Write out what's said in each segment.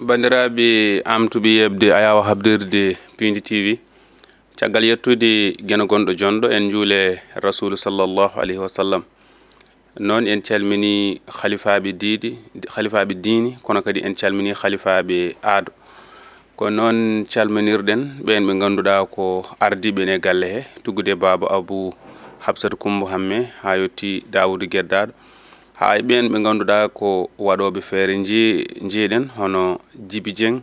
bandiraɓe amtuɓe yebde ayawa habdirde Pindi TV caggal yettude geno gonɗo jonɗo en juule rasulu sallallahu alayhi wa sallam non en calmini khalifaɓe diini kono kadi en calmini khalifaɓe aado ko non calminirɗen ɓen ɓe ganduɗa ko ardiɓe ne galle he tuggude baba Abou Habsat Coumba Hamme ha yetti Daoudou Gueddaɗo ha e ɓen ɓe ganduɗa ko waɗoɓe feere jeeɗen hono Djiby Dieng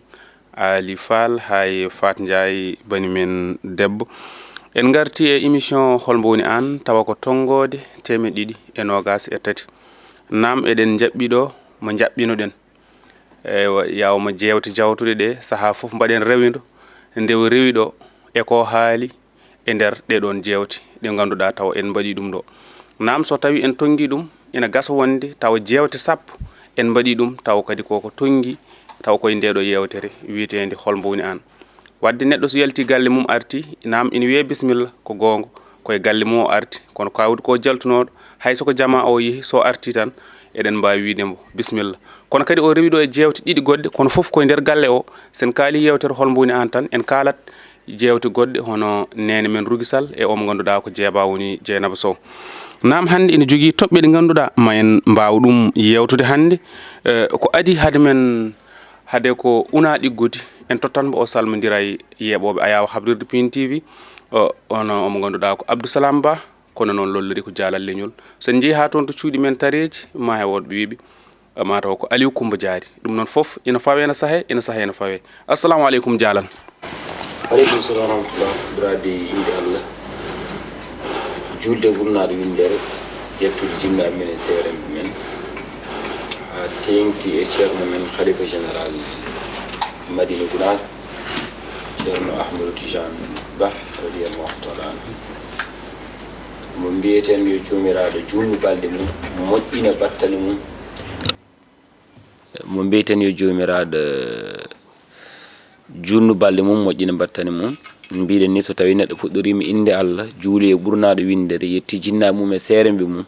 Ali Fall hay Fat Ndiaye bani men debbo en garti e émission holmo woni an tawa ko tongode temeɗɗe ɗiɗi e nogas e tati nam eɗen jaɓɓiɗo mo jaɓɓinoɗen yawma jewte jawtuɗe ɗe saaha foof mbaɗen rewido ndew rewiɗo e ko haali e nder ɗeɗon jewte ɗe ganduɗa taw en mbaɗi ɗum ɗo nam so tawi en tongi ɗum ina gasa wonde taw jewte sappo en mbaɗi ɗum taw kadi koko tongi taw koye ndeɗo yewtere wiitede holmo woni an wadde neɗɗo so yalti galle mum arti nam ina wiye bisimilla ko gonga koye galle mum o arti kono kawdi ko jaltunoɗo hay soko jama o yeehi so arti tan eɗen mbawi widemo bisimilla kono kadi o rewiɗo e jewte ɗiɗi goɗɗe kono foof koye nder galle o sen kaali yewtere holmo woni an tan en kalat jewte goɗɗe hono nene men Rugisal e omo ganduɗa ko jeeba woni Dieynaba Sow nam hande ina jogui toɓɓe ɗe ganduɗa ma en mbaw ɗum yewtude hande ko adi haade men hade ko una ɗiggudi en tottanmo o salmodira e yeɓoɓe ayawa habdirde Pindi TV ono omo ganduɗa ko Abdou Salam Ba kono noon lolliri ko Dialal Leñol sen jeehi ha toon to cuuɗi men tareji ma hewoɓe wiiɓe mataw ko Aliou Coumba Diary ɗum noon foof ina fawe ene saahe ene fawe assalamu aleykum Dialal. Aleykum salam wa rahmatullah brade inde Allah julde gurnaɗo windere ƴettude jinnaɓe men e seeremɓe men ha tengti e ceerno men khalifa général Madina Gounass ceerno Ahmadou Tidiane Ba radiyallahu taala anhu mo mbiyeten yo jomiraɗo junnu balɗe mum moƴƴina battane mum mo mbiyeten yo jomiraɗo junnu balɗe mum moƴƴina battane mum mbiɗen ni so tawi neɗɗo fuɗɗorima inde Allah juuli e ɓurnaɗo windere yetti jinnaɓe mum e seeremɓe mum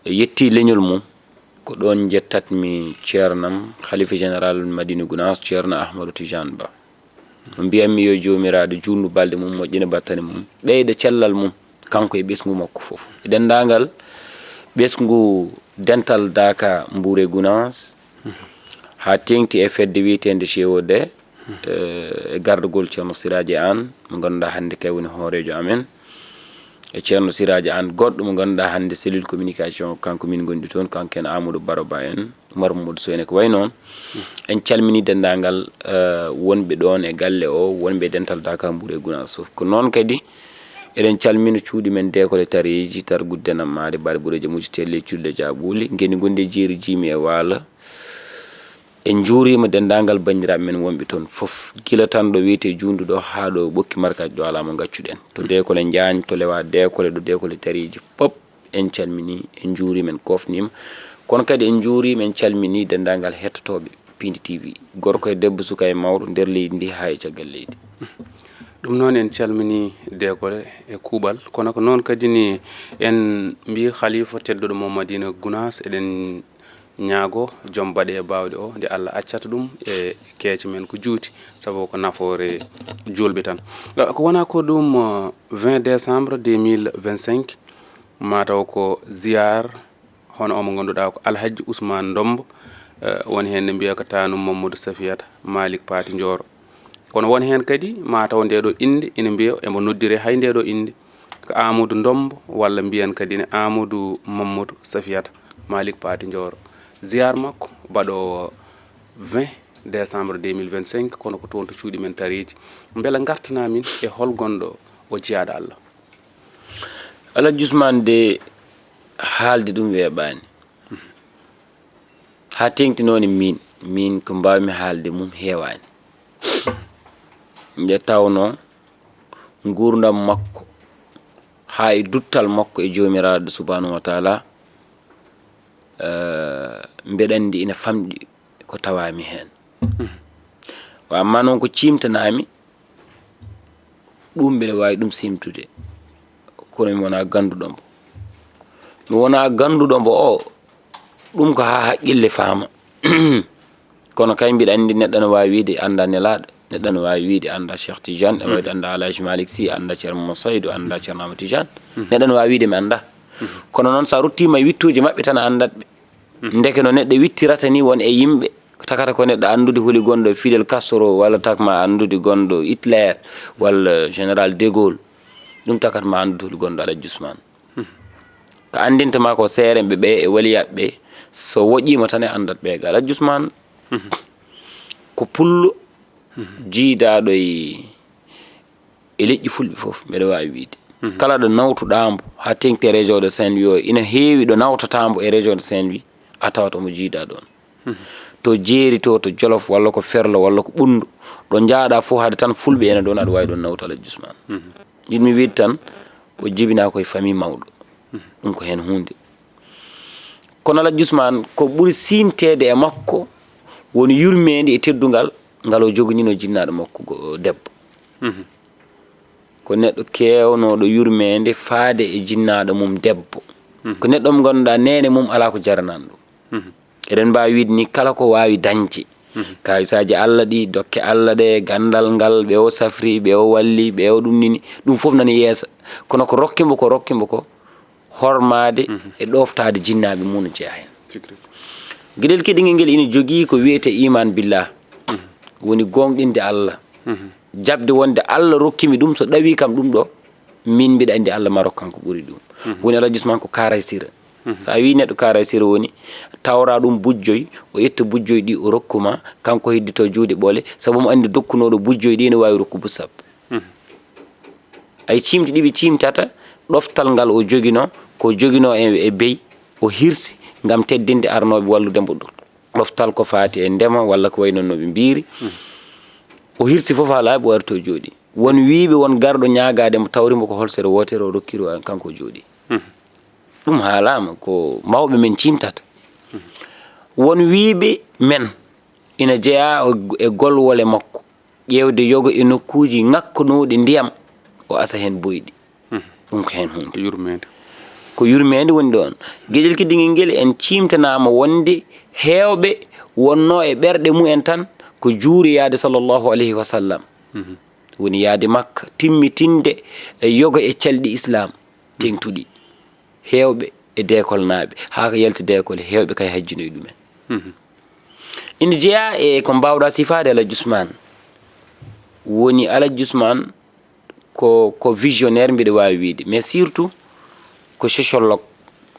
yetti leñol mum ko ɗon jettatmi ceernam khalifa général Madina Gounass ceerno Ahmadou Tidiane Ba mo mbiyatmi yo jomiraɗo junnu balɗe mum moƴƴina battane mum ɓeyda cellal mum kanko e ɓesgu makko foof e dendagal ɓesgu dental Daka Mbouré Gounass ha tengti e fedde wiitede COD e gardugol ceerno Siraji Anne mo ganduɗa hande kay woni hoorejo amen e ceerno Siraji Anne goɗɗo mo ganduɗa hande cellule communication kanko min gondi toon kanko en Amadou Baroba en Oumar Mamadou Sow en ko way noon en calmini dendagal wonɓe ɗon e galle o wonɓe e dental Daka Mbouré Gounass foof ko noon kadi eɗen calmina cuuɗi men dekole tareji tar guddenam maade baɗe ɓuureji muji telle cuuɗe jaɓuli geni gonde jeeri jimi e waala en juurima dendagal bandiraɓe men wonɓe toon foof gila tan ɗo wiyete jundu ɗo ha ɗo ɓokki markaji ɗo alamo gaccuɗen to dekole Njaañ to lewa dekole ɗo dekole tariji pop en calmini en juurima en kofnima kono kadi en juurima en calmini dendagal hettotoɓe Pindi TV gorko e debbo suka e mawɗo nder leydi ndi ha e caggal leydi ɗum noon en calmini dekole e kuuɓal kono ko noon kadi ni en mbi khalifa tedduɗo mo Madina Gounass eɗen ñaago joom baɗe e bawɗe o nde Allah accata ɗum e keece men ko juuti sabu ko nafoore julɓe tan ko wona ko ɗum 20 décembre 2025 mataw ko ziyar hono omo ganduɗa ko Alhaji Ousmane Ndombo woni hen ne mbiya ko tanum Mamadou Safiyata Malick Paty Ndioro kono won hen kadi mataw ndeɗo inde ina mbiya emo noddire hay ndeɗo inde ko Amadou Ndombo walla mbiyan kadi ne Amadou Mamadou Safiyata Malick Paty Ndioro ziyar makko baɗo 20 décembre 2025 kono ko toon to cuuɗi men tareji beela gartana min e hol gonɗo o jiyaɗo Allah. Alhaji Ousmane de haalde ɗum weeɓani ha tengtinoni min ko mbawmi haalde mum heewani nde tawno gurdam makko ha e duttal makko e jomiraɗo subhanahu wa taala mbeɗa andi ina famɗi ko tawami hen wa amma noon ko cimtanami ɗum mbeɗa wawi ɗum simtude kono mi wona ganduɗombo mi wona ganduɗombo o ɗum ko ha haqqille faama kono kay mbiɗa anndi neɗɗo no waawi wiide annda nelaaɗo neɗɗo no waawi wiide annda Cheikh Tidiane e waɗi annda Alhaji Malick Sy annda ceerno Mo Saydou annda ceerno Amadou Tidiane neɗɗo no waawi wiide mi annda kono noon sa ruttima e wittuji maɓɓe tan a anndat ɓe ndeke no neɗɗo wittirata ni won e yimɓe takata ko neɗɗo anndude holi gonɗo Fidel Castro walla takma anndude gonɗo Hitler walla général de Gaulle ɗum takata ma anndude holi gonɗo Aladji Ousmane ko anndintama ko seeremɓe ɓe e waliyaɓe ɓe so woƴƴima tan e anndat ɓe ga Aladji Ousmane ko pullo jiidaɗo e leƴƴi fulɓe fof mbeɗa wawi wiide kala ɗo nawtuɗambo ha tengti région de Saint-Louis o ina heewi ɗo nawtatambo e région de Saint-Louis a tawat omo jiida ɗon to jeeri to Jolof walla ko Ferlo walla ko Ɓundu ɗo jaaɗa fof hade tan fulɓe ene ɗon aɗa wawi ɗon nawta Aladji Ousmane jiɗmi wiide tan o jibina koye famille mawɗo ɗum ko hen hunde kono Aladji Ousmane ko ɓuuri simtede e makko woni yurmede e teddugal ngal o joginino jinnaɗo makko debbo ko neɗɗo kewnoɗo yurmede faade e jinnaɗo mum debbo ko neɗɗo mo ganduɗa nene mum ala ko jaranan ɗum eɗen mbawi wiide ni kala ko wawi dañde kawisaji Allah ɗi dokke Allah ɗe gandal ngal ɓe o safri ɓe o walli ɓe o ɗum nini ɗum foof nani yeesa kono ko rokkimo ko hormade e ɗoftade jinnaɓe mum no jeeya hen gueɗel keɗigel ngel ina jogui ko wiyete iman billah woni gonɗinde Allah jabde wonde Allah rokkimi ɗum so ɗawi kam ɗum ɗo min mbiɗa andi Allah ma rokkan ko ɓuuri ɗum woni Aladji Ousmane ko karay sira sa wi neɗɗo karay sira woni tawra ɗum bujjoy o ƴetta bujjoy ɗi o rokkuma kanko heddito juuɗe ɓoole saabu mo andi dokkunoɗo bujjoy ɗi ne wawi rokku bu sappo ay cimti ɗiɓe cimtata ɗoftal ngal o jogino ko jogino e beyi o hirsi ngam teddinde arnoɓe wallude mbo ɗoftal ko faati e ndema walla ko wayno noɓe mbiri o hirsi fof ha laaɓi o arto jooɗi won wiiɓe won garɗo ñagade mo tawrimo ko holsere wotere o rokkiro kanko jooɗi ɗum haalama ko mawɓe men cimtata won wiiɓe men ina jeeya e golwole makko ƴewde yogo e nokkuji ngakkunoɗe ndiyam o asa hen boyɗi ɗum ko hen hunde ko yurmede woni ɗon gueƴel kiddiguel ngel en cimtanama wonde hewɓe wonno e ɓerɗe mumen tan ko juuri yaade sallllahu alayhi wa sallam woni yaade Makka timmitinde e yogo e calɗi islam tengtuɗi hewɓe e décole naɓe ha ko yalti décole hewɓe kay hajjinoye ɗumen ina jeeya e ko mbawɗa sifade Aladji Ousmane woni Aladji Ousmane ko visionnaire mbiɗa wawi wiide mais surtout ko sociologue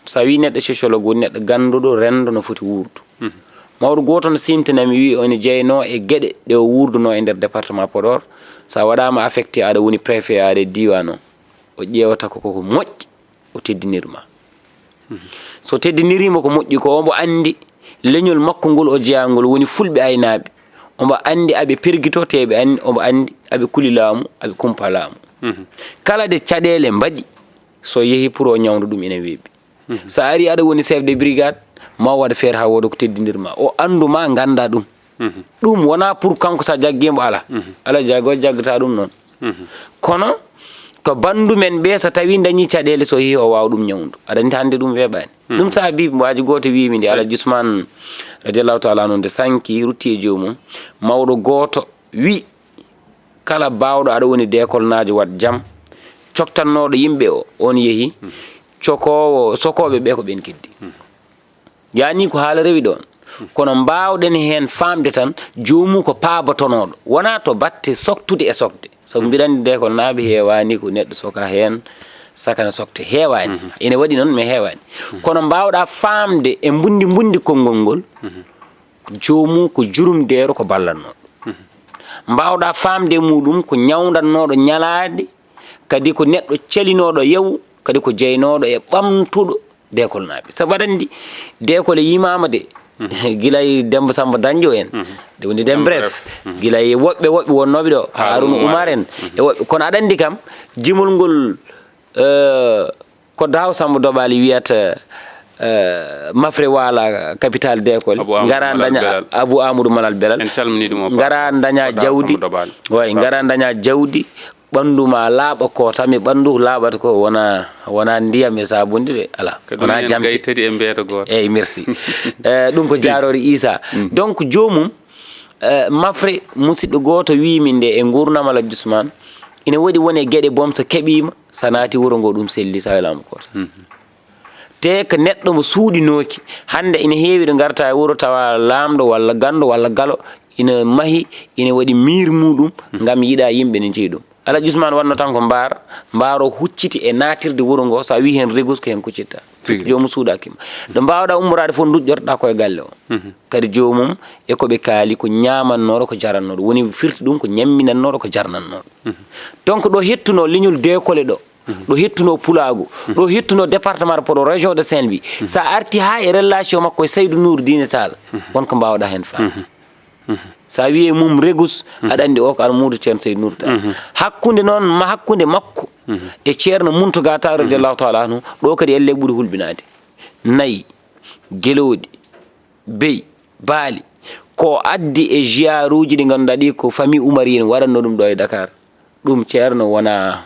sa wi neɗɗo sociologue woni neɗɗo ganduɗo rendo no foti wuurdu mawɗo goto no simtanami wi one jeyno e gueɗe ɗe o wurduno e nder département Podor sa waɗama affecté aɗa woni préfet aɗa diwan o ƴewata koko moƴƴi o teddinirma so teddinirima ko moƴƴi ko omo andi leñol makko ngol o jeeyangol woni fulɓe aynaɓe omo andi aɓe perguitoteɓe omo andi aɓe kuuli laamu aɓe kumpa laamu kala de caɗele mbaɗi so yeehi pour o ñawdo ɗum ina weeɓi sa ari aɗa woni chef de brigade ma waɗa feere ha woda ko teddinirma o anduma ganda ɗum ɗum wona pour kanko sa jaggimo ala jaggo jaggata ɗum noon kono ko bandu men ɓe so tawi dañi caɗele so yeehi o wawa ɗum ñawdu aɗa andi hande ɗum weeɓani ɗum saabi waji goto wimi nde Aladji Ousmane radiallahu taala anu nde sanki rutti e jomum mawɗo goto wi kala bawɗo aɗa woni décole najo wat jaam coktannoɗo yimɓe o on yeehi sokoɓe ɓe ko ɓen keddi yani ko haala rewi ɗon kono mbawɗen hen famde tan jomum ko paabatonoɗo wona to batte soktude e sokde sabu mbiɗa andi décole naɓe hewani ko neɗɗo soka hen sakana sokte hewani ene waɗi noon mais hewani kono mbawɗa famde e bundi konngol ngol jomum ko jurumdero ko ballannoɗo mbawɗa famde muɗum ko ñawdannoɗo ñalade kadi ko neɗɗo calinoɗo yew kadi ko jeynoɗo e ɓamtuɗo décole naɓe sabu aɗa andi décole yimama de guilay Demba Samba Dañdio en de woni dem bref guilay woɓɓe wonnoɓe ɗo Harouna Oumar en e woɓɓe kono aɗa andi kam jimol ngol ko Daw Samba Doɓali wiyata mafre wala capital d'école ngara daña Abou Amadou Malal Belal ngara daña jawdi way ngara daña jawdi ɓanduma laaɓa ko tami ɓandu laaɓata ko wona ndiyam e sabunde de ala wona jamde eyyi merci ɗum ko jarori Issa donc jomum mafre musidɗo goto wimi nde e gurnam Alhaji Ousmane ina waɗi woni gueɗe bomto keɓima sa naati wuro ngo ɗum selli sa welama goto te ko neɗɗo mo suuɗinoki hande ina heewi ɗo garta e wuro tawa lamɗo walla gando walla galo ina mahi ina waɗi miir muɗum gam yiiɗa yimɓe ne jeeyi ɗum Alhaji Ousmane wanno tan ko mbaaro hucciti e natirde wuro ngo sa wi hen régus ko hen kuccitta jomum suuɗakima ɗo mbawɗa ummorade fof duƴƴorɗa koye galle o kadi jomum e koɓe kaali ko ñamannoɗo ko jarannoɗo woni firti ɗum ko ñamminannoɗo ko jarnannoɗo donc ɗo hettuno leñol décollé ɗo hettuno Pulago ɗo hettuno département de Podor région de Saint-Louis sa arti ha e relation makko e Seydou Nour Dine Tall wonko mbawɗa hen faam sa wiye mum régus aɗa andi o ko almudo ceerno Seydou Nour Tall hakkude noon hakkude makko e ceerno Mountaga Tall radiallahu taala anhu ɗo kadi elle ɓuuri hulɓinade nayyi gueloɗi beyi baali ko addi e jiyaruji ɗi ganduɗa ɗi ko famille oumarien waɗanno ɗum ɗo e Dakar ɗum ceerno wona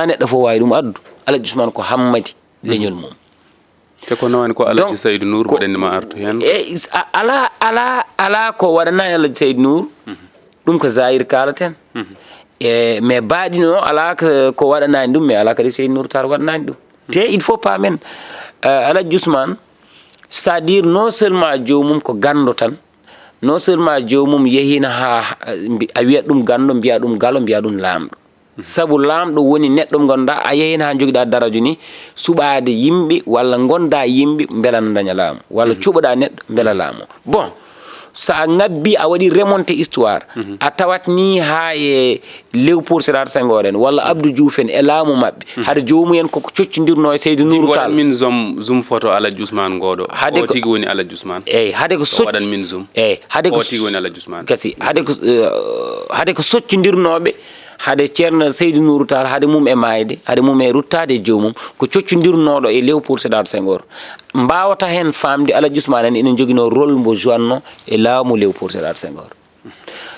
neɗɗo fof wawi ɗum addu Alhaji Ousmane ko hammadi leñol mum te ko nawani ko Alhaji Seydou Nour waɗanima artu hen ala ko waɗana e Alhaji Seydou Nour ɗum ko zahir kalaten mais baɗino ala ko waɗanani ɗum mais ala kadi Seydou Nour Tall waɗanani ɗum te il faut pas men Alhaji Ousmane c'est à dire non seulement jomum ko gando tan non seulement jomum yehina ha a wiyat ɗum gando mbiya ɗum galo mbiya ɗum lamɗo sabu lamɗo woni neɗɗo mo ganduɗa a yehina ha joguiɗa darajo ni suɓade yimɓe walla gonda yimɓe beela no daña laamu walla cuɓoɗa neɗɗo beela laamu bon sa ngabbi a waɗi remonté histoire a tawat ni ha e Léopold Sédar Senghor en walla Abdou Diouf en e laamu mabɓe haade jomumen koko coccodirno e Seydou Nour Tall min zoom photo Alhaji Ousmane goɗo o tigui woni Alhaji Ousmane eyyi haade ko waɗan min zoom haade ko o tigui woni Alhaji Ousmane kasi haade ko soccodirnoɓe haade ceerno Seydou Nour Tall haade mum e mayde haade mum e ruttade e jomum ko coccodirnoɗo e Léopold Sédar Senghor mbawata hen famde Alhaji Ousmane en ene joguino rôle mbo joanno e laamu Léopold Sédar Senghor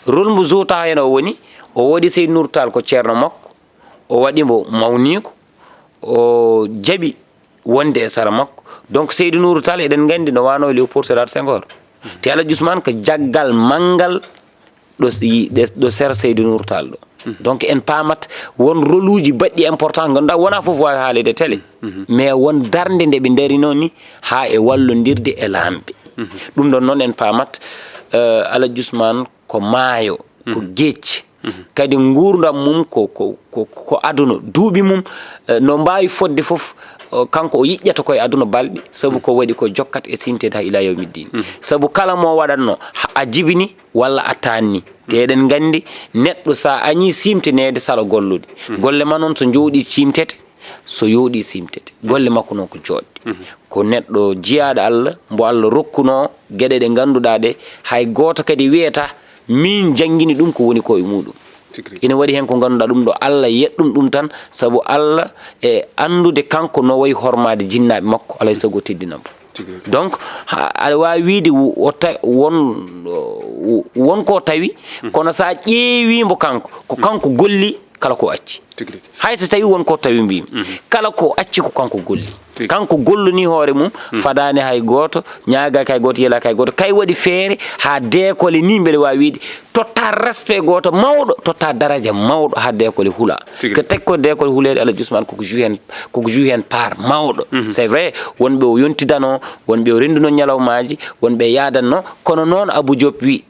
rôle mbo jota hen o woni o waɗi Seydou Nour Tall ko ceerno makko o waɗimo mawniko o jaaɓi wonde e sara makko donc Seydou Nour Tall eɗen gandi no wano e Léopold Sédar Senghor te Alhaji Ousmane ko jaggal manggal ɗo sera Seydou Nour Tall ɗo donc en pamat won rôle uji baɗɗi important ganduɗa wona foof wawi haalede télé mais won darde nde ɓe darino ni ha e wallodirde e lamɓe ɗum ɗon noon en pamat Alhaji Ousmane ko maayo ko guecce kadi gurdam mum ko aduna duuɓi mum no mbawi fodde foof kanko o yiƴƴata koye aduna balɗi saabu ko waɗi ko jokkat e simtede ha ila yawmiddin saabu kala mo waɗatno a jibini walla a tanni te eɗen gandi neɗɗo sa añi simtenede sala gollude golle ma noon so jooɗi simtete so yooɗi simtete golle makko noon ko joɗɗe ko neɗɗo jiyaɗo Allah mbo Allah rokkuno gueɗe ɗe ganduɗa ɗe hay goto kadi wiyata min jangguini ɗum ko woni koye muɗum ina waɗi hen ko ganduɗa ɗum ɗo Allah yeɗɗum ɗum tan saabu Allah e andude kanko no wayi hormade jinnaɓe makko alay saago teddinamo donc aɗa wawi wiide won ko tawi kono sa ƴeewimo kanko ko kanko golli kala ko acci hay so tawi wonko tawi mbimi kala ko acci ko kanko golli kanko golluni hoore mum fadani hay goto ñaagaki hay goto yelaki hay goto kay waɗi feere ha décolle ni mbeɗa wawi wiide totta respect goto mawɗo totta daraja mawɗo ha décolle huula ko tagi ko décolle huulede Alhaji Ousmane koko joue hen part mawɗo c'est vrai wonɓe o yontidano wonɓe o renduno ñalawmaji wonɓe yadanno kono noon Abou Diop wi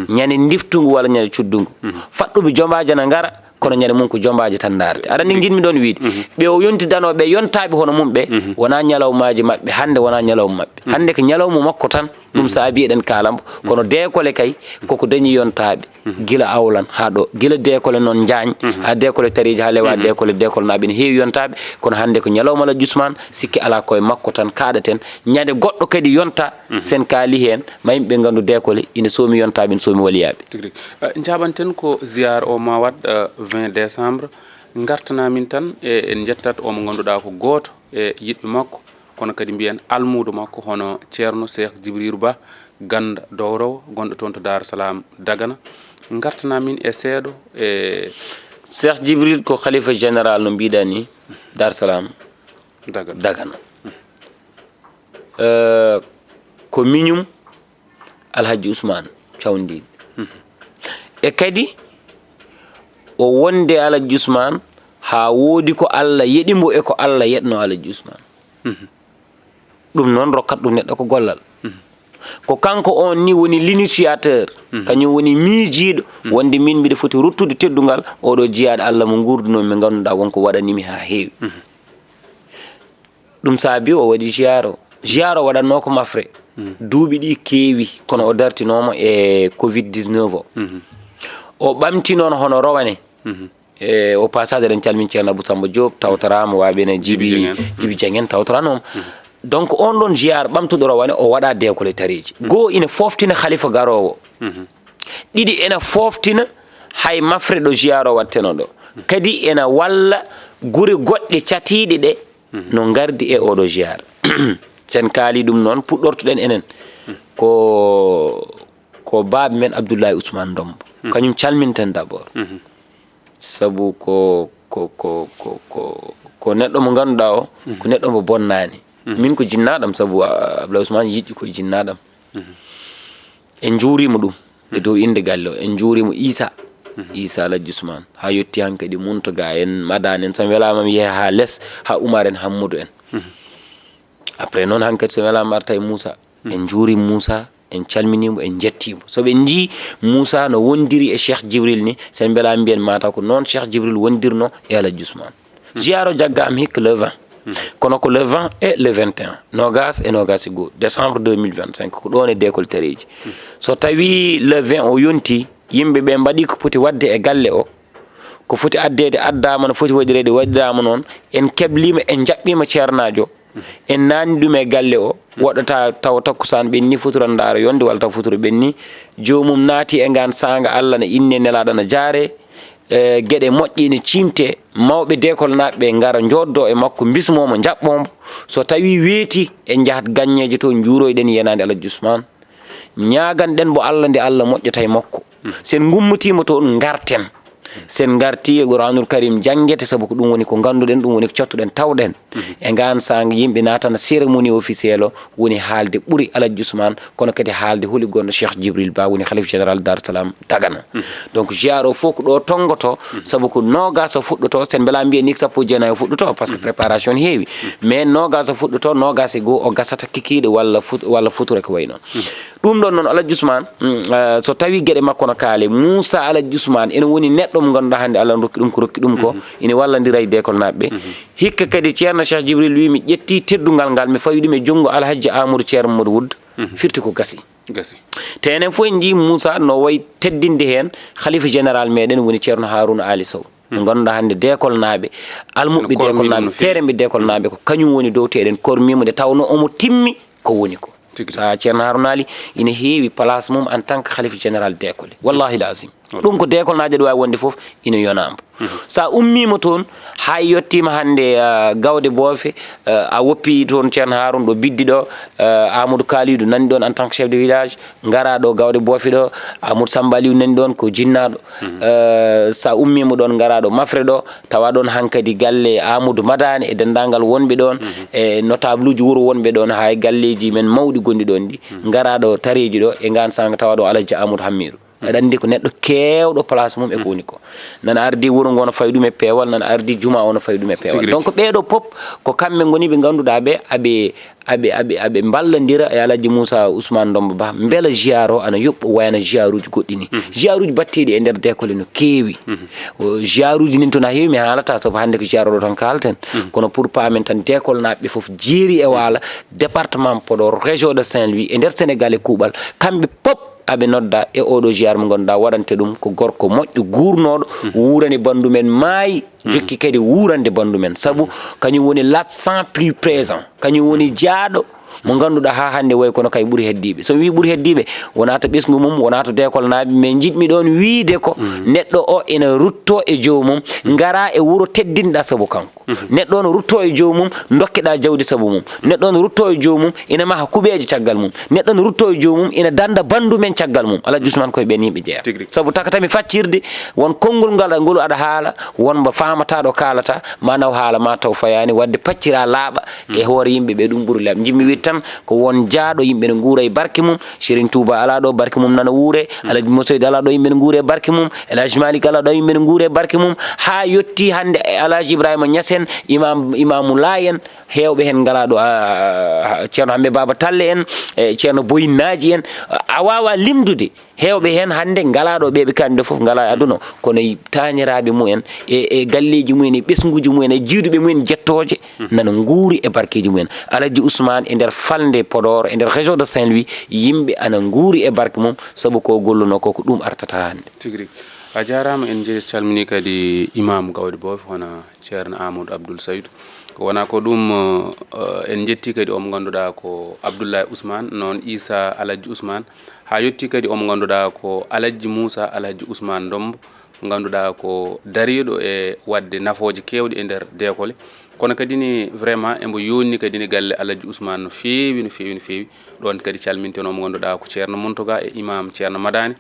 ñande diftungu walla ñande cuddungu faɗɗuɓe jombaji ana ngara kono ñande mum ko jombaji tan darde aɗa andi guinmi ɗon wiide ɓe o yontidanoɓe yontaɓe hono mum ɓe wona ñalawmaji mabɓe hande wona ñalawma mabɓe hande ko ñalawma makko tan ɗum saabi eɗen kalambo kono décolle kay koko dañi yontaɓe guila awlan ha ɗo guila décolle noon Diagne ha décolle Tariji ha lewa décolle naɓe ne heewi yontaɓe kono hande ko ñalawma Alhaji Ousmane sikki ala koye makko tan kaɗaten ñande goɗɗo kadi yonta sen kaali hen ma yimɓe gandu décolle ina soomi yontaɓe ina soomi waliyaɓe jaɓanten ko ziyare o ma waɗ 20 décembre gartanamin tan en jettat omo ganduɗa ko goto e yiɗɓe makko kono kadi mbiyen almudo makko hono ceerno Cheikh Djibril Ba ganda Dowrowo gonɗo toon to Dar Salam Dagana gartanamin e seeɗo e Cheikh Djibril ko khalifa général no mbiɗa ni Dar Salam Dagana ko miñum Alhaji Ousmane cawdiɗi e kadi o wonde Alaji Ousmane ha woodi ko Allah yeɗimo e ko Allah yeɗno Alaji Ousmane ɗum noon rokkat ɗum neɗɗo ko gollal ko kanko on ni woni l'initiateur kañum woni miijiɗo wonde min mbiɗa foti ruttude teddungal oɗo jiyaɗo Allah mo gurdunomi ɓe ganduɗa wonko waɗanimi ha heewi ɗum saabi o waɗi jiyaro waɗanno ko mafre duuɓi ɗi keewi kono o dartinoma e covid-19 o ɓamti noon hono rowane au passage eɗen calmin ceerno Abou Samba Diop tawtorama waɓene Djibi Dieng tawtoranoma donc on ɗon jiyar ɓamtuɗo rowane o waɗa dekole tariji goo ina foftina khalifa garowo ɗiɗi ena foftina hay mafre ɗo jiyaro watteno ɗo kadi ena walla guri goɗɗe catiɗe ɗe no gardi e oɗo jiyar sen kaali ɗum noon puɗɗortoɗen enen ko baabe men Abdoulaye Ousmane Dombo kañum calminten d' abord sabu ko neɗɗo mo ganduɗa o ko neɗɗo mo bonnani min ko jinnaɗam sabu Abdoulaye Ousmane yiɗi ko jinnaɗam en juurima ɗum e dow inde galle o en juurima Issa Alaji Ousmane ha yetti han kadi Muntaga en Madane en somi welama mi yeeha ha less ha Oumar en Hammoudou en après noon han kadi so welama arta e Moussa en juurima Moussa en calminimo en jettimo soɓe jii Moussa no wondiri e Cheikh Djibril ni sen mbela mbiyen mataw ko noon Cheikh Djibril wondirno e Alaji Ousmane jiyaro jaggama hikka le 20 kono ko le 20 et le 21 nogas e nogas e goo décembre 2025 ko ɗon e décole tareji so tawi le 20 o yonti yimɓe ɓe mbaɗi ko poti wadde e galle o ko foti addede addama no foti waɗirede waɗirama noon en keblima en jaɓɓima ceernajo en nani ɗum e galle o waɗata taw takkusan ɓenni futuran daaro yonde walla taw futuro ɓenni jomum naati e ngan sanga Allah ne inne nelaɗo no jaare gueɗe moƴƴi ne cimte mawɓe décole naɓe gara joddo e makko bismomo jaɓɓomo so tawi weeti e jahat gagneje to juuroyɗen yenade Alaji Ousmane ñaganɗen bo Allah nde Allah moƴƴata e makko sen gummutima toon garten sen garti e Qur'anul Karim jangete sabu ko ɗum woni ko ganduɗen ɗum woni ko cottuɗen tawɗen e ngan sang yimɓe natana cérémonie officiel o woni haalde ɓuuri Alaji Ousmane kono kadi haalde huli gonɗo Cheikh Djibril Ba woni khalife général Dar Salam Dagana donc jiyaro fof ko ɗo tongoto sabu ko nogas o fuɗɗoto sen mbela mbiye ni sappo jeenayi o fuɗɗoto par ce que préparation ne heewi mais nogas o fuɗɗoto nogas e goo o gasata kikiɗe walla future ko way noon ɗum ɗon noon Alaji Ousmane so tawi gueɗe makko no kaale Moussa Alaji Ousmane ene woni neɗɗo mo ganduɗa hande Allah rokki ɗum ko rokki ɗum ko ine wallodira e décole naɓe hikka kadi ceerno Cheikh Djibril wi mi ƴetti teddungal ngal mi fawi ɗum e junggo Alhaji Amadou Ceerno Mamadou Wood firti ko gasi te enen fof en jii Moussa no way teddinde hen khalife général meɗen woni ceerno Harouna Ali Sow mo ganduɗa hande décole naɓe almuɓe décole naɓe seeremɓe décole naɓe ko kañum woni dow te eɗen kormimo nde tawno omo timmi ko woni ko sa ceerno Harouna Ali ine heewi place mum en tant que khalife général décole wallahi lazim ɗum ko décole naje ɗo wawi wonde foof ina yonamo sa ummima toon hay yettima hande gawde boofe a woppi toon ceerno Harouna ɗo biddi ɗo Amadou Kalidou nani ɗon en tant que chef de village gara ɗo gawde boofe ɗo Amadou Samba Aliou nani ɗon ko jinnaɗo sa ummima ɗon gara ɗo mafre ɗo tawa ɗon hankkadi galle Amadou Madane e dendagal wonɓe ɗon e notable uji wuuro wonɓe ɗon hay galleji men mawɗi gonɗi ɗon ɗi gara ɗo tareji ɗo e gan sanga tawa ɗo Alaji Amadou Hammirou aɗa andi ko neɗɗo kewɗo place mum e ko woni ko nana ardi wuuro ngo no fawi ɗum e peewal nana ardi juma o no fawi ɗum e peewal donc ɓeeɗo pop ko kamɓe goni ɓe ganduɗa ɓe aɓe ballodira e Alaji Moussa Ousmane Dombo Ba beela jiyar o ana yoɓɓo wayno jiyar uji goɗɗi ni jiyar uji batteɗi e nder décole no keewi jiyar uji nin toon ha heewi mi haalata sabu hande ko jiyar oɗo tan kalten kono pour paamen tan décole naɓe foof jeeri e waala département Podor région de Saint-Louis e nder Sénégal e kuuɓal kamɓe pop aɓe nodda e oɗo jiyar mo ganduɗa waɗante ɗum ko gorko moƴƴo gurnoɗo wurani bandu men maayi jokki kadi wurande bandu men saabu kañum woni l'absent plus présent kañum woni jaaɗo mo ganduɗa ha hande way kono kay ɓuuri heddiɓe somi wi ɓuuri heddiɓe wona to ɓesgu mum wona to décole naɓe mais jiɗmi ɗon wiide ko neɗɗo o ene rutto e jomum gara e wuuro teddinɗa saabu kanko neɗɗo no rutto e jomum dokkeɗa jawdi saabu mum neɗɗo no rutto e jomum ina maha kuɓeje caggal mum neɗɗo no rutto e jomum ina danda bandu men caggal mum Alaji Ousmane koye ɓen yimɓe jeeya saabu takatami faccirde won konngol ngal ngol aɗa haala wonmo famataɗo kalata ma naw haala ma taw fayani wadde paccira laaɓa e hoore yimɓe ɓe ɗum ɓuuri laaɓ jimmi tan ko won jaaɗo yimɓe ne nguura e barke mum. Serigne Touba ala ɗo barke mum nana wuure. Alhaji Mosoyd ala ɗo yimɓe ne nguura e barke mum. Elhaji Malik ala ɗo yimɓe ne nguura e barke mum ha yetti hande Alhaji Ibrahima Niassen imamu Layen hewɓe hen ngala ɗo ceerno Hambe Baba Talle en ceerno Boyin Naaji en a wawa limdude hewɓe hen hande ngalaɗo ɓeɓe kamɓe foof ngala aduna kono tañiraɓe mumen e galleji mumen e ɓesguji mumen e jiiduɓe mumen jettoje nana nguuri e barkeji mumen. Alhaji Ousmane e nder falde Podor e nder région de Saint-Louis yimɓe ana nguuri e barke mum saabu ko golluno ko ɗum artata hande. Tigui a jarama en calmini kadi imam Gawde Bof wona ceerno Amadou Abdoul Saydou wona ko ɗum en jetti kadi omo ganduɗa ko Abdoulaye Ousmane noon Issa Alhaji Ousmane ha yetti kadi omo ganduɗa ko Alhaji Moussa Alhaji Ousmane Dombo ganduɗa ko dariɗo e wadde nafoje kewɗe e nder décole kono kadi ni vraiment embo yonni kadi ni galle Alhaji Ousmane no fewi no fewi no fewi ɗon kadi calminten omo ganduɗa ko ceerno Mountaga e imam ceerno Madani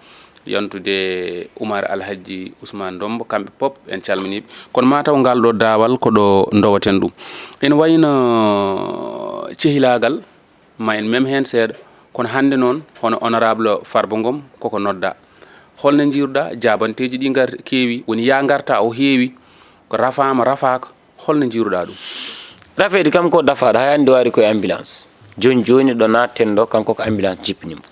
yantude Oumar Alhaji Ousmane Dombo kamɓe pop en calminiɓe kono mataw ngal ɗo dawal ko ɗo dowaten ɗum ene wayno cehilagal ma en mem hen seeɗa kono hande noon hono honorable Farba Ngom koko nodda holno jiiruɗa jabanteji ɗi keewi woni ya garta o heewi ko rafama rafaka holno jiiruɗa ɗum rafede kam ko dafaɗo hay andi wari koye ambulance joni joni ɗo natten ɗo kanko ko ambulance jippinimo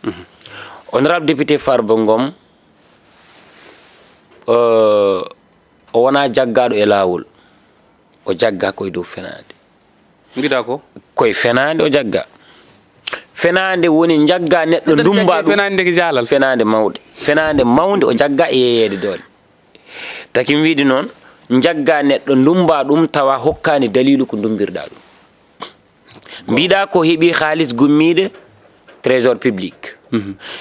honorable député Farba Ngom o wona jaggaɗo e lawol o jagga koye dow fenade mbiɗa ko koye fenade o jagga fenade woni jagga neɗɗo dumba ɗum fenade ko jalal fenade mawde o jagga e yeyede doole taki mi wiide noon jagga neɗɗo dumba ɗum tawa hokkani dalilu ko dumbirɗa ɗum mbiɗa ko heeɓi halis gummiɗe trésor public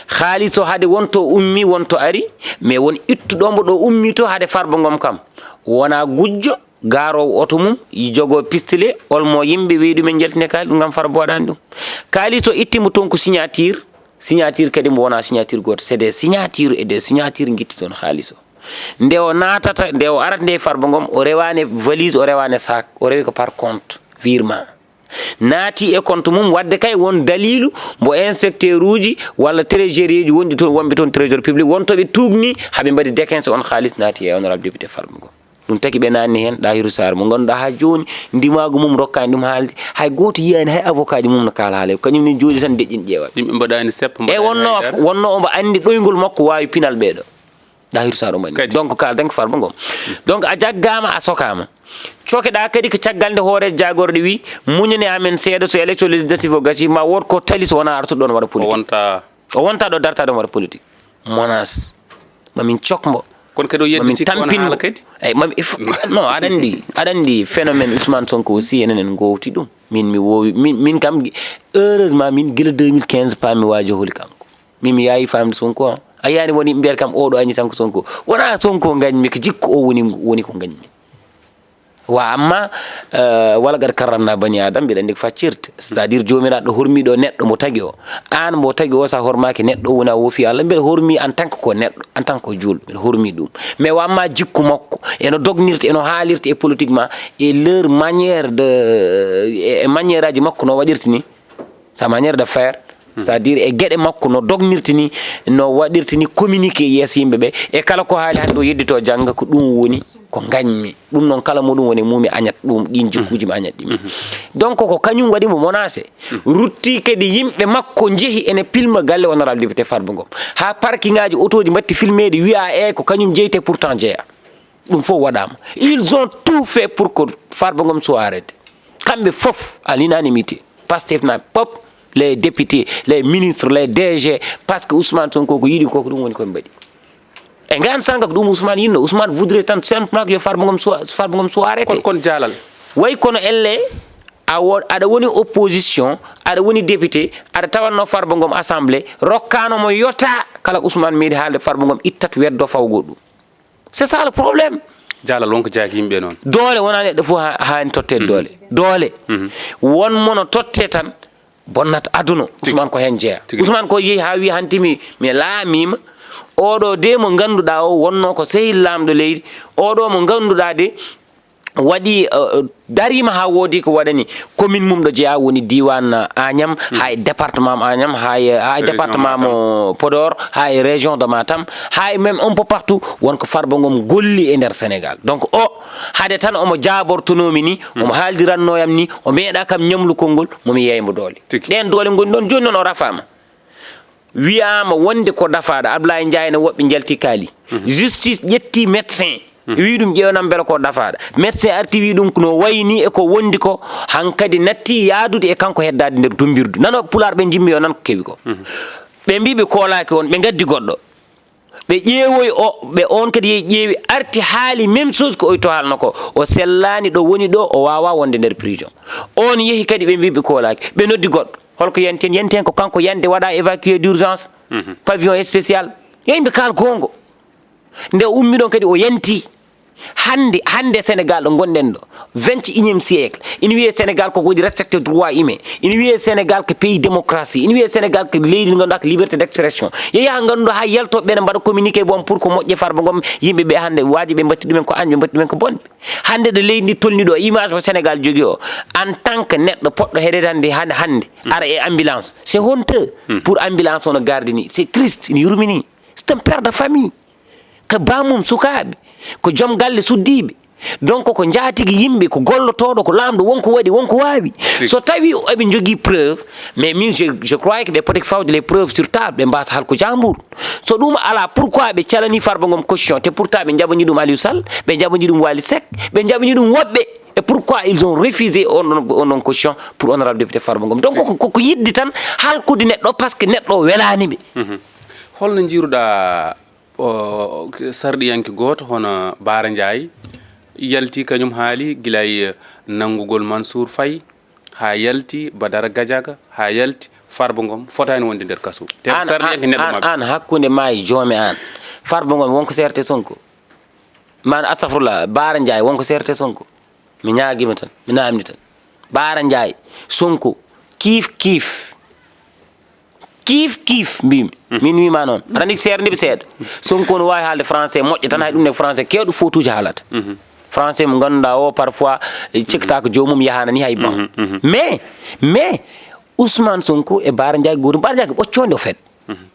halis o haade wonto ummi wonto ari mais won ittuɗomo ɗo ummi to haade Farba Ngom kam wona gujjo garowo oto mum jogo pistolet olmo yimɓe weeɗi men jaltine kaali ɗum gam Farba waɗani ɗum kalis o ittimo toon ko signature kadi mo wona signature goto c'est des signatures et des signatures guitti toon halis o nde o natata nde o arata nde Farba Ngom o rewani valise o rewani sac o rewi ko par compte virement naati e compte mum wadde kay won dalilu mbo inspecteur uji walla trésorier ji wondi toon wonɓe toon trésor public wontoɓe tugni haɓe mbaɗi déquince on halis naati e honorable député Farba Ngom ɗum tagi ɓe nanni hen Dahiru Sarr mo ganduɗa ha joni ndimagu mum rokkani ɗum haalde hay goto yiyani hay avocat ji mum no kaala haala kañum ni jooɗi tan deƴƴin ƴeewat yimɓe mbaɗani seppa e wonno omo andi ɗoygol makko wawi pinal ɓeɗo Dahiru Sarr omo andi donc kalden ko Farba Ngom donc a jaggama a sokama cokeɗa kadi ko caggal nde hoorejo jagorɗo wi muñane amen seeɗa so élection législative o gasi ma wot ko tali so wona artuɗo ɗon waɗa politique o wonta ɗo darta ɗon waɗa politique menace mamin cokmo kono kadi o yedditi ko wona haala kadi eyyi mami non aɗa andi phénomène Ousmane Sonko aussi enen en gowti ɗum min mi wowi min kam heureusement min guila 2015 pami waji holi kanko mi yayi famde Sonko a yiyani woni mbiyata kam oɗo añi tan ko Sonko wona Sonko gañmi ko jikku o woni ko gañmi wa amma wala gad karranna bani adam mbiɗa andi ko faccirte c'est à dire jomiraɗo hormiɗo neɗɗo mo tagui o an mo tagui o sa hormaki neɗɗo wona wofi Allah mbiɗa hormi en tant que ko neɗɗo en tant que ko julɗo mbiɗa hormi ɗum mais wa amma jikku makko eno dognirta eno haalirta e politiquement et leur manière de manière aji makko no waɗirta ni sa manière de faire c'est à dire e gueɗe makko no dognirta ni no waɗirta ni communiqué yeeso yimɓeɓe e kala ko haali hande o yeddito jangga ko ɗum woni ko gañmi ɗum noon kala muɗum woni mumi añat ɗum ɗin jikkuji mi añat ɗimi donc ko kañum waɗimo menacé rutti kadi yimɓe makko jeehi ene pilma galle honorable député Farba Ngom ha parking ngaji autoji mbatti filmede wiya e ko kañum jeyte pourtant jeeya ɗum fof waɗama ils ont tout fait pour que Farba Ngom soit arrêté kamɓe foof à l'unanimité Pastef na pop les députés les ministres les DG parce que Ousmane Sonko ko yiɗi koko ɗum woni koɓe mbaɗi e gan sanka ko ɗum Ousmane yinno Ousmane voudrait tan simplement que Farba Ngom soit arrêté kon jalal way kono elle aɗa woni opposition aɗa woni député aɗa tawanno Farba Ngom assemblée rokkanomo yota kala Ousmane meeɗi haalde Farba Ngom ittat weddo faw goɗɗum c'est ça le problème jalal wonko jaaki yimɓe noon doole wona neɗɗo fof hani tottede doole won mono totte tan bonnata aduna Ousmane ko hen jeeya Ousmane ko yeehi ha wi hantimi mi laamima oɗo de mo ganduɗa o wonno ko sehil lamɗo leydi oɗo mo ganduɗa de waɗi darima ha woodi ko waɗani commune mum ɗo jeeya woni diwan Agnam ha e département Agnam ha e département mo Podor ha e région de Matam ha e même un peu partout wonko Farba Ngom golli e nder Sénégal donc o hade tan omo jabortonomi ni omo haaldirannoyam ni o meeɗa kam ñamlu konngol momi yeymo doole ɗen doole ngoni ɗon joni noon o rafama wiyama wonde ko dafaɗo Ablaye Ndiaye ne woɓɓe jalti kaali justice ƴetti médecin wi ɗum ƴewnam beele ko dafaɗo médecin arti wi ɗum no wayni e ko wondi ko hankadi natti yaadude e kanko heddade nder dumbirdu nano pular ɓe jimmi o nan ko kewi ko ɓe mbi ɓe koolaki on ɓe gaddi goɗɗo ɓe ƴeewoy o ɓe on kadi yehi ƴeewi arti haali même chose ko oy to haalno ko o sellani ɗo woni ɗo o wawa wonde nder prison on yehi kadi ɓe mbi ɓe koolaki ɓe noddi goɗɗo holko yanten ko kanko yande waɗa évacué d'urgence pavillon spécial yo yimɓe kaal gongo nde ummi ɗon kadi o yanti hande Sénégal ɗo gonɗen ɗo 21e siècle ina wiye Sénégal ko waɗi respecté droit humain ina wiye Sénégal ko pays démocratie ina wiye Sénégal ko leydi ndi ganduɗa ko liberté d' expression yeeya ganduɗa ha yaltoɓe ɓe ne mbaɗa communiqué bon pour ko moƴƴe Farba Ngom yimɓe ɓe hande waaji ɓe mbatti ɗumen ko añ ɓe mbatti ɗumen ko bonɓe hande ɗo leydi ndi tolni ɗo image mo Sénégal jogui o en tant que neɗɗo poɗɗo heɗetande hande ara e ambulance c'est honteux pour ambulance ono gardini c'est triste ina yurmini c'est un père de famille ko bamum sukaɓe ko joom galle suddiɓe donc ko jaatigui yimɓe ko gollotoɗo ko lamɗo wonko waɗi wonko wawi so tawi eɓe jogui preuve mais min je crois que ɓe poti fawde les preuves sur table ɓe mbasa halko jambour so ɗum ala pourquoi ɓe calani Farba Ngom caution te pourtant ɓe jaɓani ɗum Aliou Sall ɓe jaɓani ɗum Wally Seck ɓe jaɓani ɗum woɓɓe et pourquoi ils ont refusé on caution pour honorable député Farba Ngom donc ko yidde tan halkude neɗɗo par ce que neɗɗo o welaniɓe holno jiiruɗa sarɗiyanke goto hono Bara Ndiaye yalti kañum haali guilay nanngugol Mansour Faye ha yalti Badara Gadiaga ha yalti Farba Ngom fotani wonde nder kaso te sarɗiyanke neɗɗo mabɓe an hakkude ma e joome an Farba Ngom wonko serte Sonko man astafurlah Bara Ndiaye wonko serte Sonko mi ñaaguima tan mi namdi tan Bara Ndiaye Sonko kiif mbimi min wima noon aɗa andi seerdeɓe seeɗa Sonko no wawi haalde français moƴƴo tan hay ɗum ne français kewɗo fotuji haalata français mo ganduɗa o parfois cikkata ko jomum yahana ni hay bon mais Ousmane Sonko e Bara Ndiaye gotum Bara Ndiaye ko ɓoccode o fet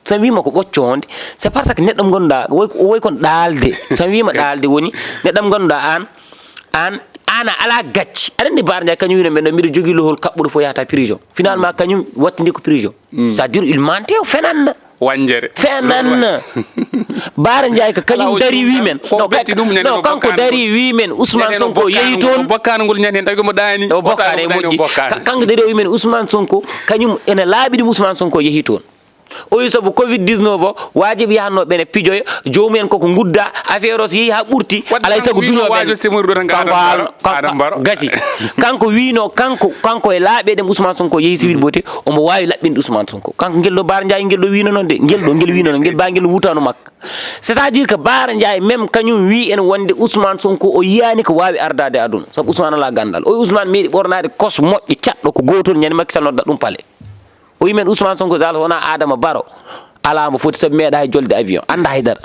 so wima ko ɓoccode c'est parce que neɗɗo mo ganduɗa woy kon ɗaalde so wima ɗaalde woni neɗɗo mo ganduɗa an ana ala gacci aɗa andi Bara Ndiaye kañum wino mbeɗo mbiɗa jogui lohol kaɓɓuɗo fof yahata prison finalement kañum wattidi ko prison c'est à dire il mentait o fenanna wanjere fenanna Bara Ndiaye ko kañum dari wimen non kanko dari wimen Ousmane Sonko yeehi toon bokkanogol ñande hen tawi komo ɗani o bokkani e moƴƴi kanko dari o wimen Ousmane Sonko kañum ene laaɓi ɗum Ousmane Sonko yeehi toon o wi saabu covid 19 o wajiɓe yahanno ɓene pijoya jomumen koko gudda affaire o so yeehi ha ɓurti alay saago gasi kanko wino kanko e laaɓeɗe Ousmane Sonko yeehi civil bote omo wawi laɓɓinde Ousmane Sonko kanko guel ɗo Bara Ndiaye guel ɗo wino noon de guel wino noon guel bagel wutano makko c'est à dire que Bara Ndiaye même kañum wi en wonde Ousmane Sonko o yiyani ko wawi ardade aduna saabu Ousmane ala gandal o Ousmane meeɗi ɓornade kos moƴƴo catɗo ko gotol ñande Macky Sall nodda ɗum paale o yimen Ousmane Sonko sal wona Adama Barrow ala mo foti sabu meeɗa e jolde avion anda haydara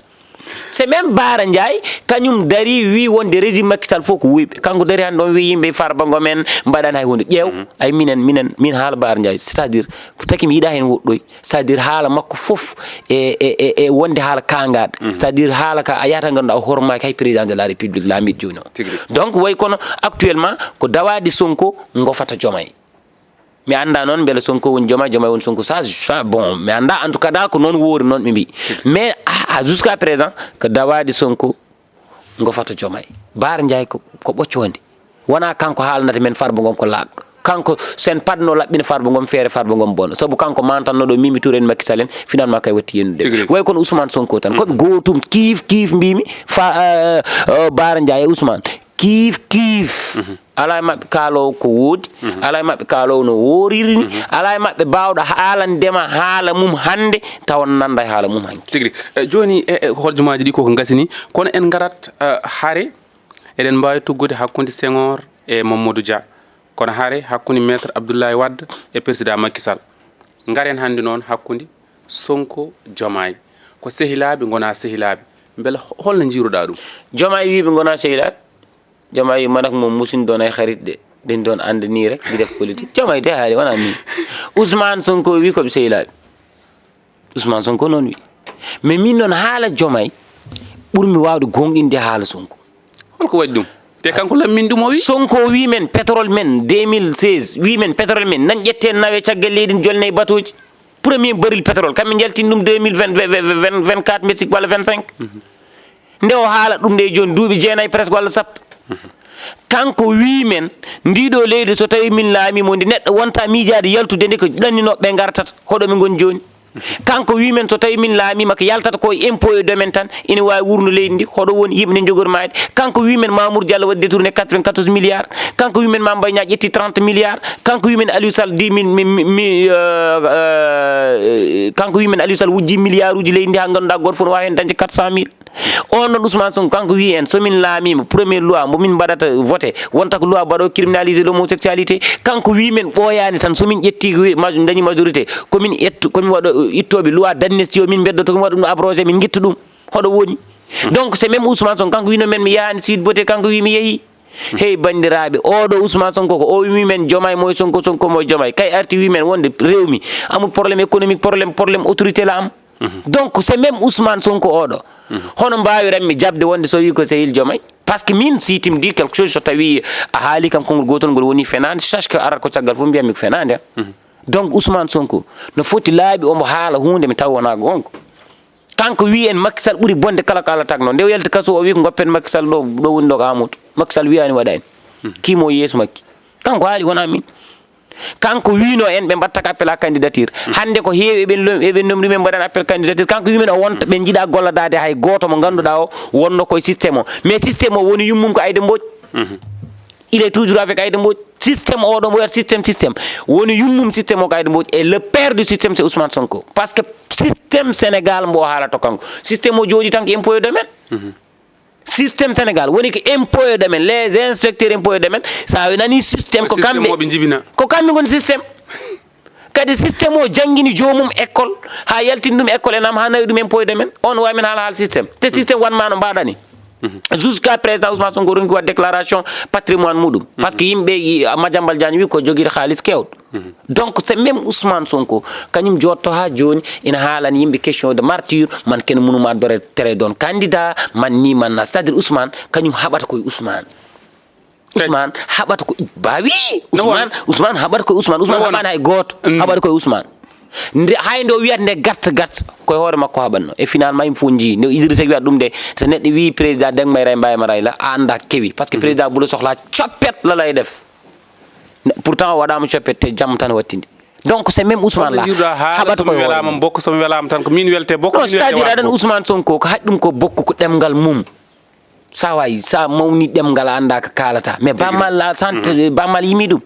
c'est même Bara Ndiaye kañum dari wi wonde régime Macky Sall fof ko wuyɓe kanko dari hande on wi yimɓe Farba Ngom en mbaɗani hay hunde ƴeew ay min haala Bara Ndiaye c'est à dire taki mi yiiɗa hen woɗɗoy c'est à dire haala makko fof e wonde haala kangaɗo c'est à dire haala ka a yahata ganduɗa o hormaki hay président de la république lamiɗo joni o donc way kono actuellement ko dawadi Sonko gofata Diomaye mi anda noon beele Sonko woni Diomaye woni Sonko ça bon mi anda en tout cas dal ko noon woori noon ɓe mbi mais jusqu'à présent ko dawadi Sonko gofata Diomaye Bara Ndiaye ko ɓoccode wona kanko haalnata men Farba Ngom ko laaɓɗo kanko sen padno laɓɓine Farba Ngom feere Farba Ngom bono saabu kanko mantanno ɗo Mimi Touré en Macky Sall en finalement kay watti yennude way kono Ousmane Sonko tan koɓe gotum kiif mbimi Bara Ndiaye e Ousmane kiif ala e maɓɓe kaalowo ko woodi ala e maɓɓe kaalowo no woriri ni ala e maɓɓe bawɗo haalandema haala mum hande taw nanda e haala mum hanki tigui joni hojjomaji ɗi koko gasini kono en garat haare eɗen mbawi tuggude hakkude Senghor e Mamadou Dia kono haare hakkude maître Abdoulaye Wade e président Macky Sall garen hande noon hakkude Sonko Diomaye ko sehilaɓe gona sehilaɓe beele holno jiiruɗa ɗum Diomaye wi ɓe gona sehilaɓe Diomaye man ak moom musuñ doon ay xarit de dañ doon ànd nii rek di def politique Diomaye de haali wona nii Ousmane Sonko wi koɓe sehilaaɓe Ousmane Sonko noon wi mais min noon haala Diomaye ɓurmi waawde gonɗinde haala Sonko holko waɗi ɗum te kanko lammin ɗum o wi Sonko wi men pétrole men 2016 wi men pétrole men nan ƴetten nawe caggal leydi jolne e batoji premier baril pétrole kamɓe jaltin ɗum 2024 mexique walla 25 nde o haala ɗum nde joni duuɓi jeenayyi presque walla sappo kanko wi men ndiɗo leydi so tawi min laamimo ndi neɗɗo wonta miijade yaltude nde ko ɗanninoɓe gartata hoɗo ɓe goni joni kanko wi men so tawi min laamima ko yaltata koye impôt e domaine tan ina wawi wurno leydi ndi hoɗo woni yimɓe ne jogormayde kanko wi men Mamour Diallo waɗi détourné 94 milliards kanko wi men Mame Mbaye Niang ƴetti 30 milliards kanko wi men Aliou Sall kanko wi men Aliou Sall wujji milliard uji leydi ndi ha ganduɗa goto fof ne wawi hen dañde 400 000 on noon Ousmane Sonko kanko wi en somin laamima premier loi momin mbaɗata voté wonta ko loi mbaɗo criminalisé l'homosexualité kanko wi men ɓooyani tan somin ƴetti dañi majorité komin waɗo ittoɓe loi d'amnistie o min beddoto komin waɗa ɗum abrogé min guitta ɗum hoɗo woni donc c'est même Ousmane Sonko kanko wino men mi yahani Sweet Beauté kanko wi mi yeehi hey bandiraɓe oɗo Ousmane Sonko ko o wi men Diomaye moye Sonko moye Diomaye kay arti wi men wonde rewmi amul probléme économique probléme autorité la am donc c'est même Ousmane Sonko oɗo hono mbawiranmi jabde wonde so wi ko sehil Diomaye par ce que min si tim di quelque chose so tawi a haali kam konngol gotol ngol woni fenade sache que arata ko caggal fof mbiyatmi ko fenade donc Ousmane Sonko no foti laaɓi omo haala hunde mi taw wona gonga kanko wi en Macky Sall ɓuuri bonde kala ko Allah tagno nde o yalti kaso o wi ko goppen Macky Sall ɗo woni ɗo ko Amadou Macky Sall wiyani waɗani kimo yeeso makki kanko haali wona min kanko wino en ɓe mbatta appel à candidature hande ko heewi eɓe nomri men mbaɗan appel candidature kanko wimen o wonta ɓe jiiɗa golladade hay goto mo ganduɗa o wonno koye systéme o mais systéme o woni yummum ko Aïda Mbodj il est toujours avec Aïda Mbodj système oɗo mo wiyata système woni yummum systéme o ko Aïda Mbodj et le père du système c'est Ousmane Sonko par ce que système Sénégal mbo haalata kanko systéme o jooɗi tan ko impôt e domaine système Sénégal woni ko impôt e domaine les inspecteurs impôt e domaine sa nani système ko kamɓe goni système kadi système o jangguini jomum école ha yaltini ɗum école enam ha nawi ɗum impôt e domaine on wawi men haala système te système wanma no mbaɗani jusqu'à présent Ousmane Sonko ronki wat déclaration patrimoine muɗum par ce que yimɓe Madiambal Diagne wi ko joguiɗo haaliss kewɗo donc c'est même Ousmane Sonko kañum jotto ha joni ina haalani yimɓe question de martyre man ken munuma dore tere don candidat man ni man na c'est à dire Ousmane kañum haɓata koye Ousmane haɓata ko bawi Ousmane haɓata koye Ousmane haɓani hay goto haɓata koye Ousmane nde hay nde o wiyata nde gatta koye hoore makko haɓanno et finalement yimɓe fof jii nde Idrissa wiyata ɗum de so neɗɗo wi président degma ray mbayama rayla a anda kewi par ce que président Boula sohla coppet lala e def pourtant o waɗama coppet te jaam tan wattidi donc c'est même Ousmane la haɓata koye welama bokko somi welama tan ko min welte bokko non c'est-à-dire aɗan Ousmane Sonko ko haɗi ɗum ko bokko ko ɗemgal mum sa wayi sa mawni ɗemgal a anda ko kalata mais bammal sante bammal yimi ɗum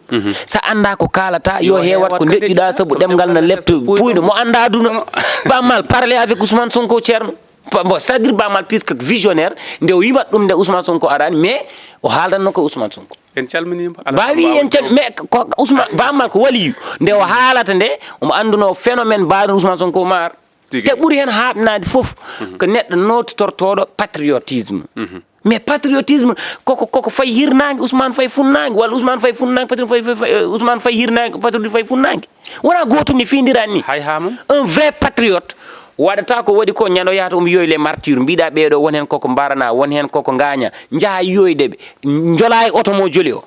sa anda ko kalata yo hewat ko deƴƴuɗa saabu ɗemgal na lepto puyɗo mo anda aduna bammal parler avec Ousmane Sonko ceerno bon c'est à dire bammal puisque visionnaire nde o yimat ɗum nde Ousmane Sonko arani mais o haaldanno ko Ousmane Sonko en calminima bawi en calmi mais ko Ousmane bammal ko waliyu nde o haalata nde omo anduno phénomène mbaɗo Ousmane Sonko maar te ɓuuri hen haɓnade foof ko neɗɗo notitortoɗo patriotisme mais patriotisme koko fayi hirnangue Ousmane Faye funnangue walla Ousmane Faye funnangue Ousmane Faye hirnangue patriote Faye funnangue wona gotum ni findirani ni hay hamam un vrai patriote waɗata ko waɗi ko ñando yahata omo yiyoyle martyre mbiɗa ɓeɗo won hen koko mbarana won hen koko gaña jaaha yiyoydeɓe jola e auto mo joli o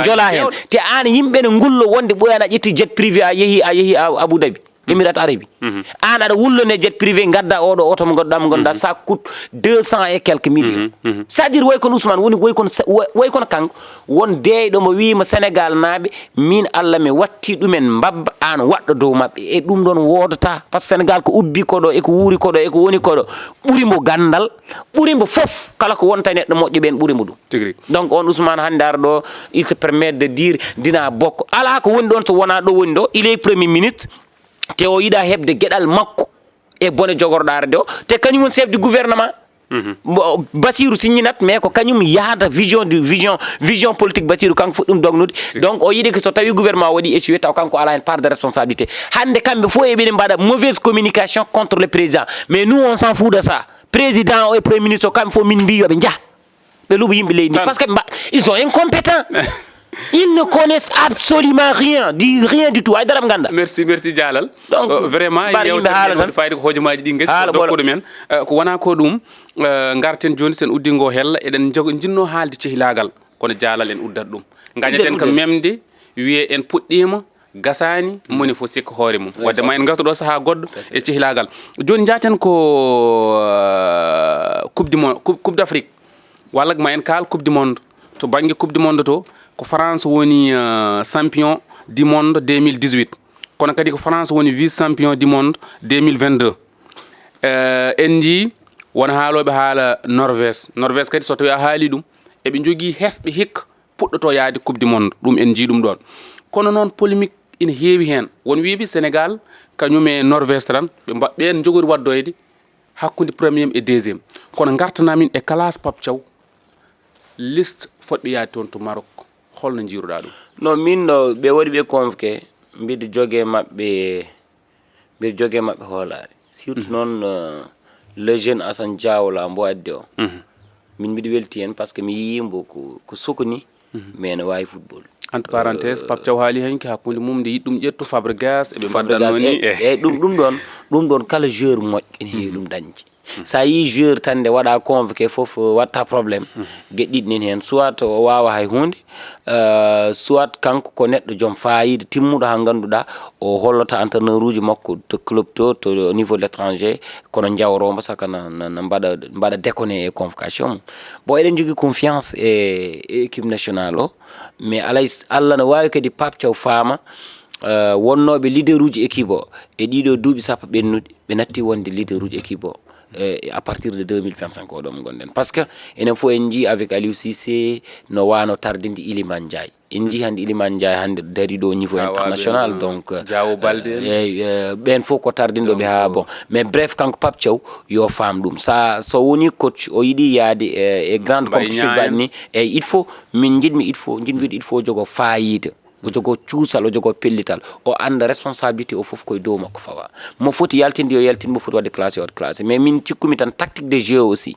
jola hen te an yimɓe ne gullo wonde ɓoyana ƴetti jet privé a yeehi Abou Dhabi Émirats Arabes an aɗa wullone jet privé gadda oɗo auto mo gadduɗa mo ganduɗa ça coûte 200 et quelques millions c'est à dire way kono Ousmane woni way kono kanko won deeyɗo mo wima Sénégal naaɓe min Allah mi watti ɗumen mbabba an waɗɗo dow mabɓe e ɗum ɗon wodata par ce que Sénégal ko ubbi koɗo eko wuuri koɗo eko woni koɗo ɓuurimo gandal ɓuurimo foof kala ko wonta neɗɗo moƴƴo ɓen ɓuurimo ɗum donc on Ousmane hande ara ɗo il se permet de dire dina bokko ala ko woni ɗon so wona ɗo woni ɗo il est premier ministre te o yiɗa hebde gueɗal makko e bone jogorɗare de o te kañum woni chef du gouvernement Bassirou signat mais ko kañum yahata vision politique Bassirou kanko fuɗi ɗum dognude donc o yiɗi ko so tawi gouvernement waɗi échoué taw kanko ala hen part de responsabilité hande kamɓe fof eɓene mbaɗa mauvaise communication contre le président mais nous on s'en fout de ça président et premier ministre kam fo min mbi yoɓe jah ɓe luuɓe yimɓe leydi ndi parce que ils sont incompétents. Ils ne connaissent absolument rien du tout. Aydara ganda. Merci Jalal. Donc vraiment yewta fayde ko hojomaji ɗi gasi ko dokkuɗo men ko wona ko ɗum garten joni sen uddingo hella eɗen jinno haalde cehilagal kono Jalal en uddat ɗum gañaten ko memde wiye en puɗɗima gasani moni fo sikka hoore mum wadde ma en gartuɗo saaha goɗɗo e cehilagal joni jaten ko coupe d'Afrique walla ma en kaal coupe du monde to banggue coupe du monde to ko France woni champion du monde 2018 kono kadi ko France woni vice champion du monde 2022 en jii won haaloɓe haala Norvège kadi so tawi a haali ɗum eɓe jogui hesɓe hikka puɗɗoto yaade coupe du monde ɗum en jii ɗum ɗon kono noon polémique ina heewi hen won wiiɓe Sénégal kañum e Norvège tan ɓen jogori waddoyde hakkude premier et deuxiéme kono gartanamin e classe Pape Thiaw liste fotɓe yaade toon to Maroc holno jiiruɗa ɗum non min no ɓe waɗi ɓe convoqué mbiɗa jogue maɓɓe hoolare surtout noon le jeune Assane Diawla mbo adde o min mbiɗa welti hen par ce que mi yiyimbo ko sukni mais ne wawi football entre parenthèse Pape Thiaw haali henki hakkude mum nde yiɗi ɗum ƴettu Fabregas eɓe mbaɗɗanno ni eyyi ɗum ɗon kala joueur moƴƴo ene heewi ɗum dañde sa yi joueur tan nde waɗa convoqué foof watta probléme gueɗɗiɗi nen hen soit o wawa hay hunde soit kanko ko neɗɗo joom fayida timmuɗo ha ganduɗa o hollota entraîneur uji makko to club to au niveau de l'étranger kono jawromo saka na mbaɗa déconné e convocation mum bon eɗen jogui confiance e équipe nationale o mais Allah ne wawi kadi Pape Thiaw faama wonnoɓe leader uji équipe o e ɗiɗo duuɓi sappo ɓennuɗi ɓe natti wonde leader uji équipe o à partir de 2025 oɗo mo gonɗen par ce que enen fof en jii avec Aliou Cissé no wano tardinde Iliman Ndiaye en jii hande Iliman Ndiaye hande dari ɗo au niveau international donc Diawo Baldé ɓen fof ko tardinɗoɓe ha bon mais bref kanko Pape Thiaw yo faam ɗum so woni coach o yiiɗi yaade e grande compétition banni eyyi il faut jiɗmi il faut jogo fayida o jogo cuusal o jogo pellital o anda responsabilité o foof koye dow makko fawa mo foti yaltinde yo yaltin mo foti wadde classé waɗa classé mais min cikkumi tan tactique de jeu aussi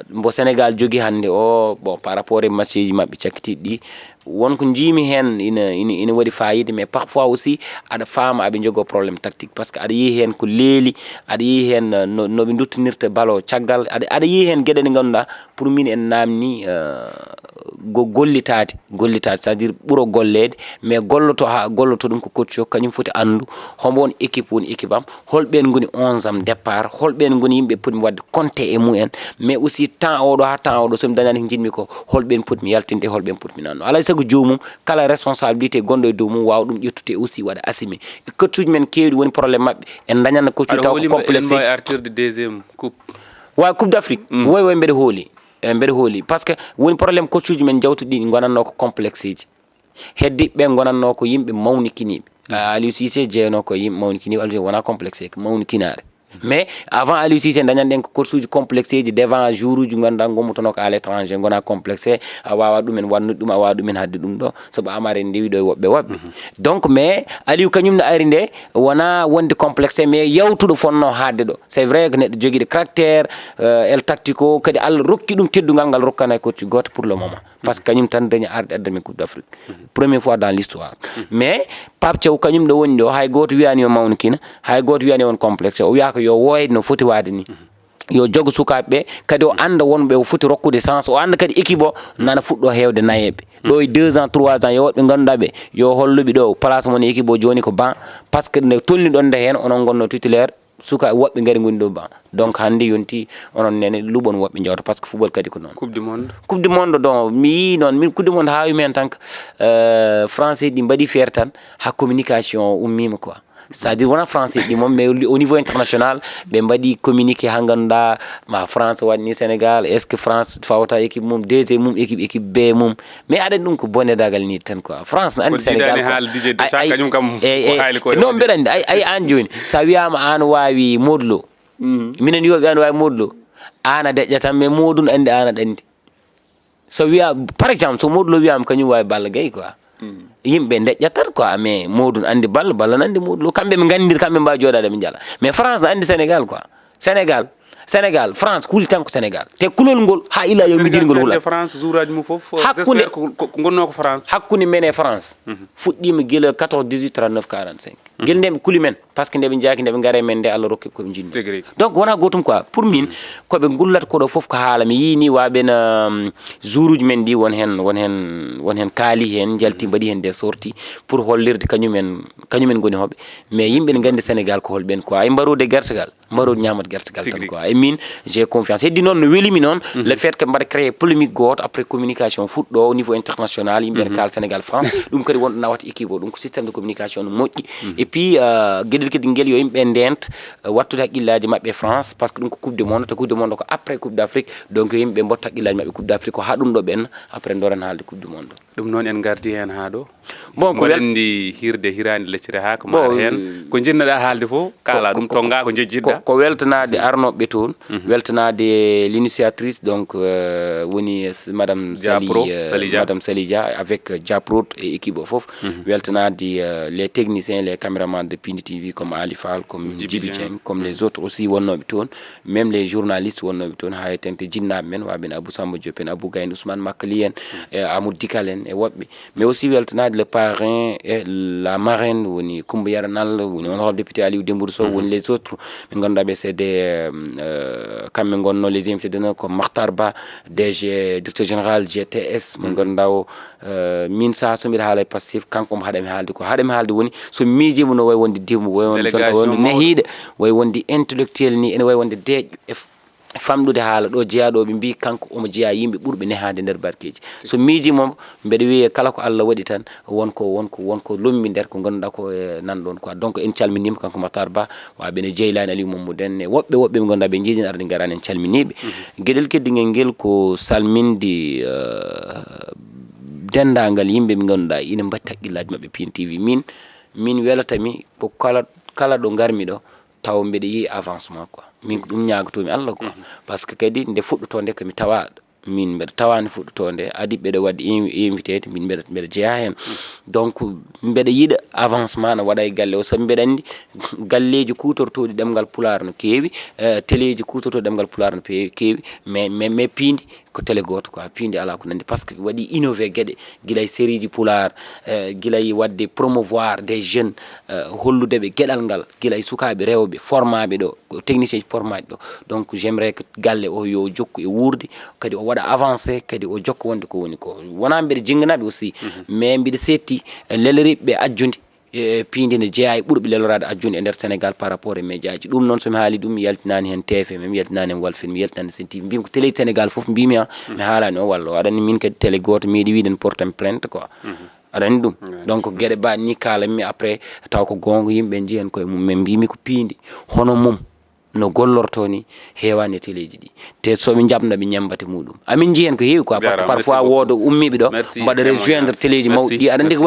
mbo Sénégal jogui hande o bon par rapport e match ji mabɓe cakkitiɗi ɗi wonko jiimi hen ina waɗi fayida mais parfois aussi aɗa faama aɓe jogo probléme tactique par ce que aɗa yii hen ko leeli aɗa yii hen noɓe duttinirta balo caggal aɗa yii hen gueɗe ɗe ganduɗa pour min en namni gollitade c'est à dire ɓuuro gollede mais golloto ɗum ko coach o kañum foti andu hombo won équipe woni équipe am holɓen goni 11 am départ holɓen goni yimɓe potmi wadde compté e mumen mais aussi temps oɗo ha temps oɗo somi dañani ko jinmi ko holɓen potmi yaltinde holɓen potmi nanno alay saago jomum kala responsabilité gonɗo e dow mum wawa ɗum ƴettude aussi waɗa assumé coach uji men kewɗi woni probléme mabɓe en dañanno coach uji taw ko complexe artirde deuxiéme coupe wa coupe d'Afrique woy mbeɗa hooli par ce que woni probléme coach uji men jawtuɗi ɗi gonanno ko complexe ji heddiɓe gonanno ko yimɓe mawnikiniɓe Aliou Cissé jeeyano ko yimɓe mawnikiniɓe Aliou wona complexe ko mawnikinare mais avant Aliou Cissé dañanɗen ko coach uji complexe ji devant jour uji ganduɗa gommutono ko à l'étranger gona complexe a wawa ɗumen wannude ɗum a wawa ɗumen hadde ɗum ɗo saabu amare en ndewi ɗo e woɓɓe donc mais Aliou kañum no ari nde wona wonde complexe mais yawtuɗo fonno hadde ɗo c'est vrai que neɗɗo joguiɗo caractère el tactique o kadi Allah rokki ɗum teddugal ngal rokkana e coach goto pour le moment par ce que kañum tan dañi arde addami coupe d'Afrique première fois dans l'histoire mais Pape Thiaw kañum ɗo woni ɗo hay goto wiyani yo mawnikina hay goto wiyani won complexe o wiya ko yo woyde no foti wade ni yo jogo sukaɓeɓe kadi o anda wonɓe o foti rokkude sens o anda kadi équipe o nana fuɗɗo hewde nayeɓe ɗo e 2 ans 3 ans yo woɓɓe ganduɗa ɓe yo holluɓe ɗo place mon équipe o joni ko ban par ce que nde tolni ɗon nde hen onon gonno titulaire suka woɓɓe ngari goni ɗo ban donc hande yonti onon nene luɓon woɓɓe jawta par ce que football kadi ko noon coupe du monde donc mi yi noon min coupe du monde hawimi hen tan que français ɗi mbaɗi feere tan ha communication ummima quoi c'est à dire wona français ɗi moom mais au niveau international ɓe mbaɗi communiqué ha ganduɗa ma France waɗni Sénégal est ce que France fawta équipe mum deuxiéme mum équipe B mum mais aɗen ɗum ko bonnedagal ni tan quoi France ne andi Sénégal non mbeɗa andi ay an joni sa wiyama an wawi Modou Lo minen wiyoɓe an wawi Modou Lo an a deƴƴa tan mais Modou andi an aɗa andi so wiya par exemple so Modou Lo wiyama kañum wawi Balla Gaye quoi yimɓe deƴƴatat quoi mais Modou andi Balla nandi Modou Lo kamɓe ɓe gandiri kamɓe mbawi joɗade ɓe jala mais France ne andi Sénégal quoi Sénégal Sénégal France huli tan ko Sénégal te kulol ngol ha ila yawmi dini ngol hula France jouraji mum fof hakkunde ko gonno ko France hakkunde men e France fuɗɗima gila 14 18 39 45 gel ndeɓe kuli men par ce que ndeɓe jaaki ndeɓe gaare men nde Allah rokki koɓe jinni donc wona gotum quoi pour min koɓe gullat koɗo fof ko haala mi yini waɓena jour uji men ɗi won hen kaali hen jalti mbaɗi hen des sorties pour hollirde kañumen goni hoɓe mais yimɓe ne gandi Sénégal ko holɓen quoi ay mbarude gertegal mbarude ñamata gertegal tan quoi et min j'ai confiance heddi noon no welimi noon le fait que mbaɗa créé polémique goto après communication fuɗɗo au niveau international yimɓe ne kaala Sénégal France ɗum kadi wonɗo nawata équipe o ɗum ko systéme de communication no moƴƴi et puis gueɗel kadi nguel yo yimɓe ndent wattude haqqillaji mabɓe France par ce que ɗum ko coupe du monde to coupe du monde ko après coupe d'Afrique donc yo yimɓe mbotta haqqillaji mabɓe coupe d'Afrique ko ha ɗum ɗo ɓenna après doran haalde coupe du monde ɗum noon en gardi hen ha ɗo bon ko andi hirde hirande leccere ha ko maɗa hen ko jinnoɗa haalde fof kala ɗum tonga ko jejjidɗa ko weltanade arnoɓe toon weltanade l'initiatrice donc woni madame Sali Dia avec Diaprot et équipe o foof weltanade les techniciens les caméramans de Pindi TV comme Ali Fall comme Djibi Dieng comme les autres aussi wonnoɓe toon même les journalistes wonnoɓe toon ha tente jinnaɓe men waɓen Abou Samba Diop en Abou Gaynde Ousmane Makali en Amadou Dikal en e woɓɓe mais aussi weltanade le parrain et la marraine woni Coumba Yaranal woni honorable député Aliou Dembourou Sow woni les autres ɓe ganduɗa ɓe c'est des kamɓe gonno les invités d'honneur comme Makhtar Ba DG directeur général GTS mo ganduɗa o min sa so mbiɗa haala e Pastef kanko mo haɗami haalde ko haɗami haalde woni so miijima no wayi wonde dimmo wayi wonde nehiɗe wayi wonde intellectuel ni ene wayi wonde deeƴƴo e famɗude haala ɗo jeeyaɗoɓe mbi kanko omo jeeya yimɓe ɓurɓe nehade nder barkeji so miijimomo mbeɗa wiya kala ko Allah waɗi tan wonko lommi nder ko ganduɗa ko e nanɗon quoi donc en calminima kanko Matar Ba waɓene Djeylani Aliou Mamadou en e woɓɓe ɓe ganduɗa ɓe jiiɗin arde garani en calminiɓe gueɗel keddigel ngel ko salminde dendagal yimɓe ɓe ganduɗa ina mbatti haqqillaji mabɓe Pindi TV min welatami ko kala ɗo garmi ɗo taw mbeɗa yi avancement quoi min ko ɗum ñagotomi Allah quoi par ce que kadi nde fuɗɗoto nde komi tawa min mbeɗa tawani fuɗɗoto nde adi ɓeɗa wadde invité min mbeɗa jeeya hen donc mbeɗa yiiɗa avancement no waɗa e galle o saabi mbeɗa andi galleji kutortoɗi ɗemgal Pulaar no keewi téléji kutortoɗi ɗemgal Pulaar no keewi mais Pindi ko télé goto quoi Pindi ala ko nandi par ce que waɗi innové gueɗe guilay série ji Pulaar guilay wadde promouvoir des jeunes holludeɓe gueɗal ngal guilay sukaɓe rewɓe formaɓe ɗo technicien ji formaɓe ɗo donc j'aimerais que galle o yo jokku e wurde kadi o waɗa avancé kadi o jokka wonde ko woni ko wona mbeɗa jingganaɓe aussi mais mbiɗa setti leloriɓeɓe ajjude Pindi ne jeeya e ɓurɓe lelorade ajjude e nder Sénégal par rapport e médiaji ɗum noon somi haali ɗum mi yaltinani hen TFM mi yaltinani hen Walfin mi yaltinani Sen TV mbimi ko télé Sénégal foof mbimi mi haalani o walla o aɗa andi min kadi télé goto miiɗi wiide ne porten plainte quoi aɗa andi ɗum donc gueɗe mbaɗe ni kalanmi après taw ko gonga yimɓe jiihen koye mum mais mbimi ko Pindi hono mum no gollorto ni heewani e téléji ɗi te soɓe jabnaɓe ñambate muɗum amin jiihen ko heewi quoi par ce que parfois wooda ummiɓe ɗo mbaɗa rejoindre téléji mawɗi ɗi aɗa andi ko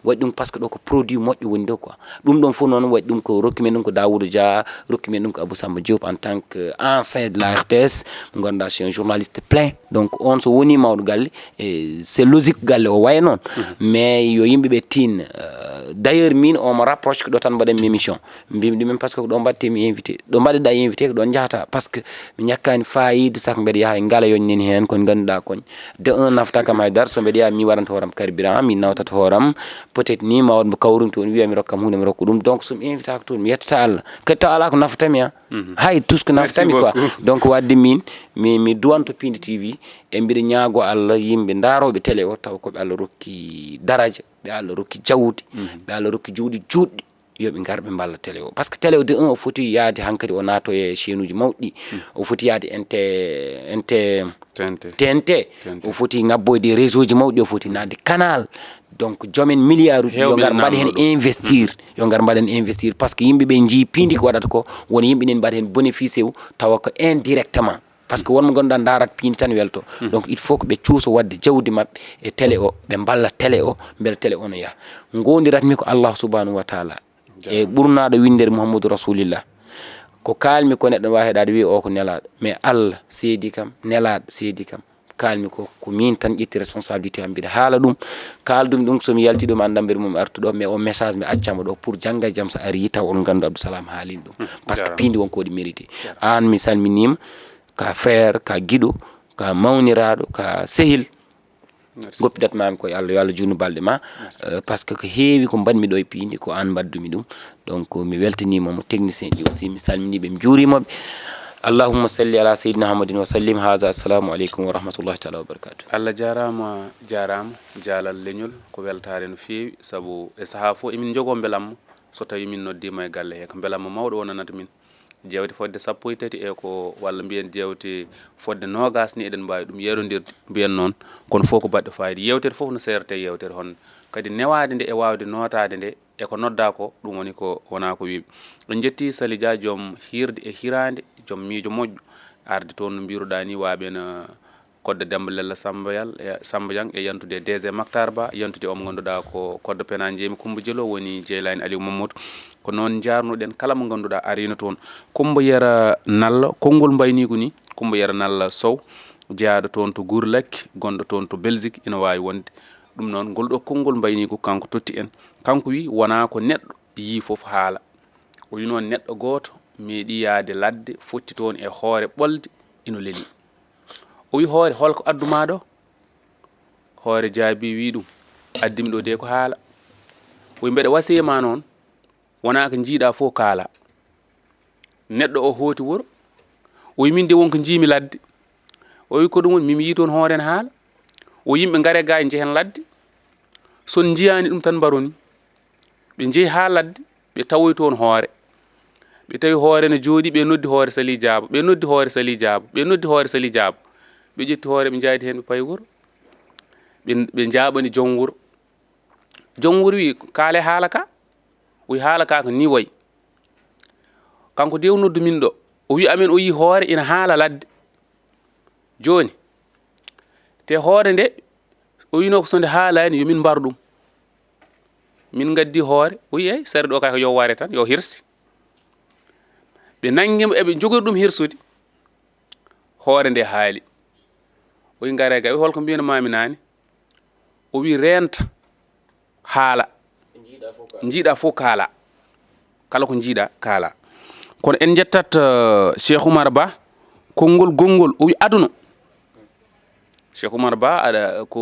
waɗi ɗum par ce que ɗo ko produit moƴƴo woni ɗo quoi ɗum ɗon fof noon waɗi ɗum ko rokki men ɗum ko Daouda Dia rokki men ɗum ko Abou Samba Diop en tant que ancien de la RTS mo ganduɗa c'est un journaliste plein donc on so woni mawɗo galle c'est logique galle o waya noon mais yo yimɓeɓe tin d'ailleurs min on me rapproche ko ɗo tan mbaɗanmi émission mbimi ɗumen par ce que ko ɗo mbattemi invité ɗo mbaɗeɗa invité ko ɗon jahata par ce que mi ñakkani fayide saka mbeɗa yaha e ngala yonnini hen kon ganduɗa koñ de un nafta kam haydara so mbeɗa yaha mi waɗanta hooram carburant mi nawtata hooram peut être ni ma waɗmo kawrumi toon wiya mi rokkam hunde mi rokka ɗum donc somi invité ko toon mi yettata Allah kadi taw ala ko nafatami hay tout ce que nafatami quoi donc wadde min mi duwanto Pindi TV e mbiɗa ñaago Allah yimɓe daaroɓe télé o taw koɓe Allah rokki daraja ɓe Allah rokki jawdi ɓe Allah rokki juuɗe juɗɗi yoɓe gar ɓe mballa télé o par ce que télé o de un o foti yaade hankkadi o naato e chaine uji mawɗi o foti yaade TNT o foti ngabboyde réseau ji mawɗi o foti naade canal donc jomen milliard uji yo ngar mbaɗa hen investir yo ngar mbaɗa hen investir par ce que yimɓeɓe jii Pindi ko waɗata ko woni yimɓe nen mbaɗa hen bénéfice u tawa ko indirectement par ce que wonmo ganduɗa darat Pindi tan welto donc il faut que ɓe cuuso wadde jawdi mabɓe e télé o ɓe mballa télé o beele télé o no yaha gondiratmi ko Allah subhanahu wa taala e ɓurnaɗo windere Mouhamadou Rasoulillah ko kalmi ko neɗɗo wawi heɗade wi o ko nelaɗo mais Allah seedi kam nelaɗo seedi kam kalmi ko min tan ƴetti responsabilité am mbiɗa haala ɗum kaaldumi ɗum somi yalti ɗum andambere mum artuɗo mais o message mi accamo ɗo pour jangga e jaam so ari taw on gandu Abdoussalam haalini ɗum par ce que pindi wonko ɗi mérité an mi salminima ka frère ka guiɗo ka mawniraɗo ka sehil goppidat mami koye Allah yo Allah junnu balɗe ma par ce que ko heewi ko mbanmi ɗo e piindi ko an mbaddumi ɗum donc mi weltanimamo technicien ji aussi mi salminiɓe mi juurimoɓe allahumma salli ala seydina hamadin wa sallim haza assalamu aleykum wa rahmatullahi taala wa barakatuh. Allah jarama jaalal leñol ko weltare no feewi saabu e saaha fof emin jogo beelamma so tawi min noddima e galle he ko beelamma mawɗo wonanata min jewte fodde 13 e ko walla mbiyen jewte fodde nogas ni eɗen mbawi ɗum yerodirde mbiyen noon kono fof ko baɗɗo fayida yewtere fof no serte yewtere honde kadi newade nde e wawde notade nde e ko nodda ko ɗum woni ko wona ko wiɓe en jetti Sali Dia joom hirde e hirande joom miijo moƴƴo arde toon no mbiruɗa ni waɓena kodde Demba Lella Samba Diang e yantude DG Mactar Ba yantude omo ganduɗa ko kodde pena jeemi Coumba Dielo woni Djeylani Aliou Mamadou ko noon jarnuɗen kala mo ganduɗa arino toon Coumba Yera Nalla konngol mbaynigo ni Coumba Yera Nalla Sow jeyaɗo toon to Gourlake gonɗo toon to Belgique ina wawi wonde ɗum noon ngol ɗo konngol mbaynigo kanko totti en kanko wi wona ko neɗɗo yi foof haala o wi noon neɗɗo goto meeɗi yaade ladde fotti toon e hoore ɓolde ino leeli o wi hoore holko adduma ɗo hoore jaabi wi ɗum addimi ɗo de ko haala o wi mbeɗa wasiyema noon wona ko jiiɗa fof kaala neɗɗo o hooti wuro o wi min de wonko jiimi ladde o wi ko ɗum woni mimi yi toon hoore en haala o yimɓe gare ga e jehen ladde son jiyani ɗum tan mbaroni ɓe jeehi ha ladde ɓe tawoy toon hoore ɓe tawi hoore ne jooɗi ɓe noddi hoore Sali Diabo ɓe noddi hoore Sali Diabo ɓe noddi hoore Sali Diabo ɓe ƴetti hoore ɓe jaadi hen ɓe payi wuro ɓe jaɓani joom wuro wi kaale haala ka o wi haala ka ko ni wayi kanko de noddu min ɗo o wi amen o yi hoore ina haala ladde joni te hoore nde o wino ko so nde haalani yomin mbar ɗum min gaddi hoore o wi eyyi sere ɗo kay ko yo ware tan yo hirsi ɓe nanguimo eɓe jogori ɗum hirsude hoore nde haali o wi gare ga wi holko mbino mami nani o wi renta haala jiiɗa fof kaala kala ko jiiɗa kaala kono en jettat Cheikh Oumar Ba konngol gongol o wi aduna Cheikh Oumar Ba aɗa ko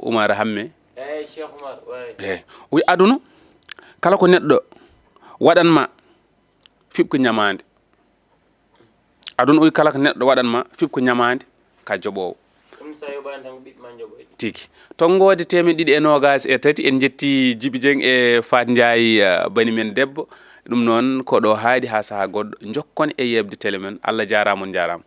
Oumar Hamme Cheikh Oumar o wi aduna kala ko neɗɗo waɗanma fibko ñamande aduna o wi kala ko neɗɗo waɗanma fibko ñamande ka joɓowo tigi tonggode 223 en jetti Djiby Dieng e Fat Ndiaye bani men debbo ɗum noon ko ɗo haadi ha saaha goɗɗo jokkon e yebde télé men Allah jarama on jarama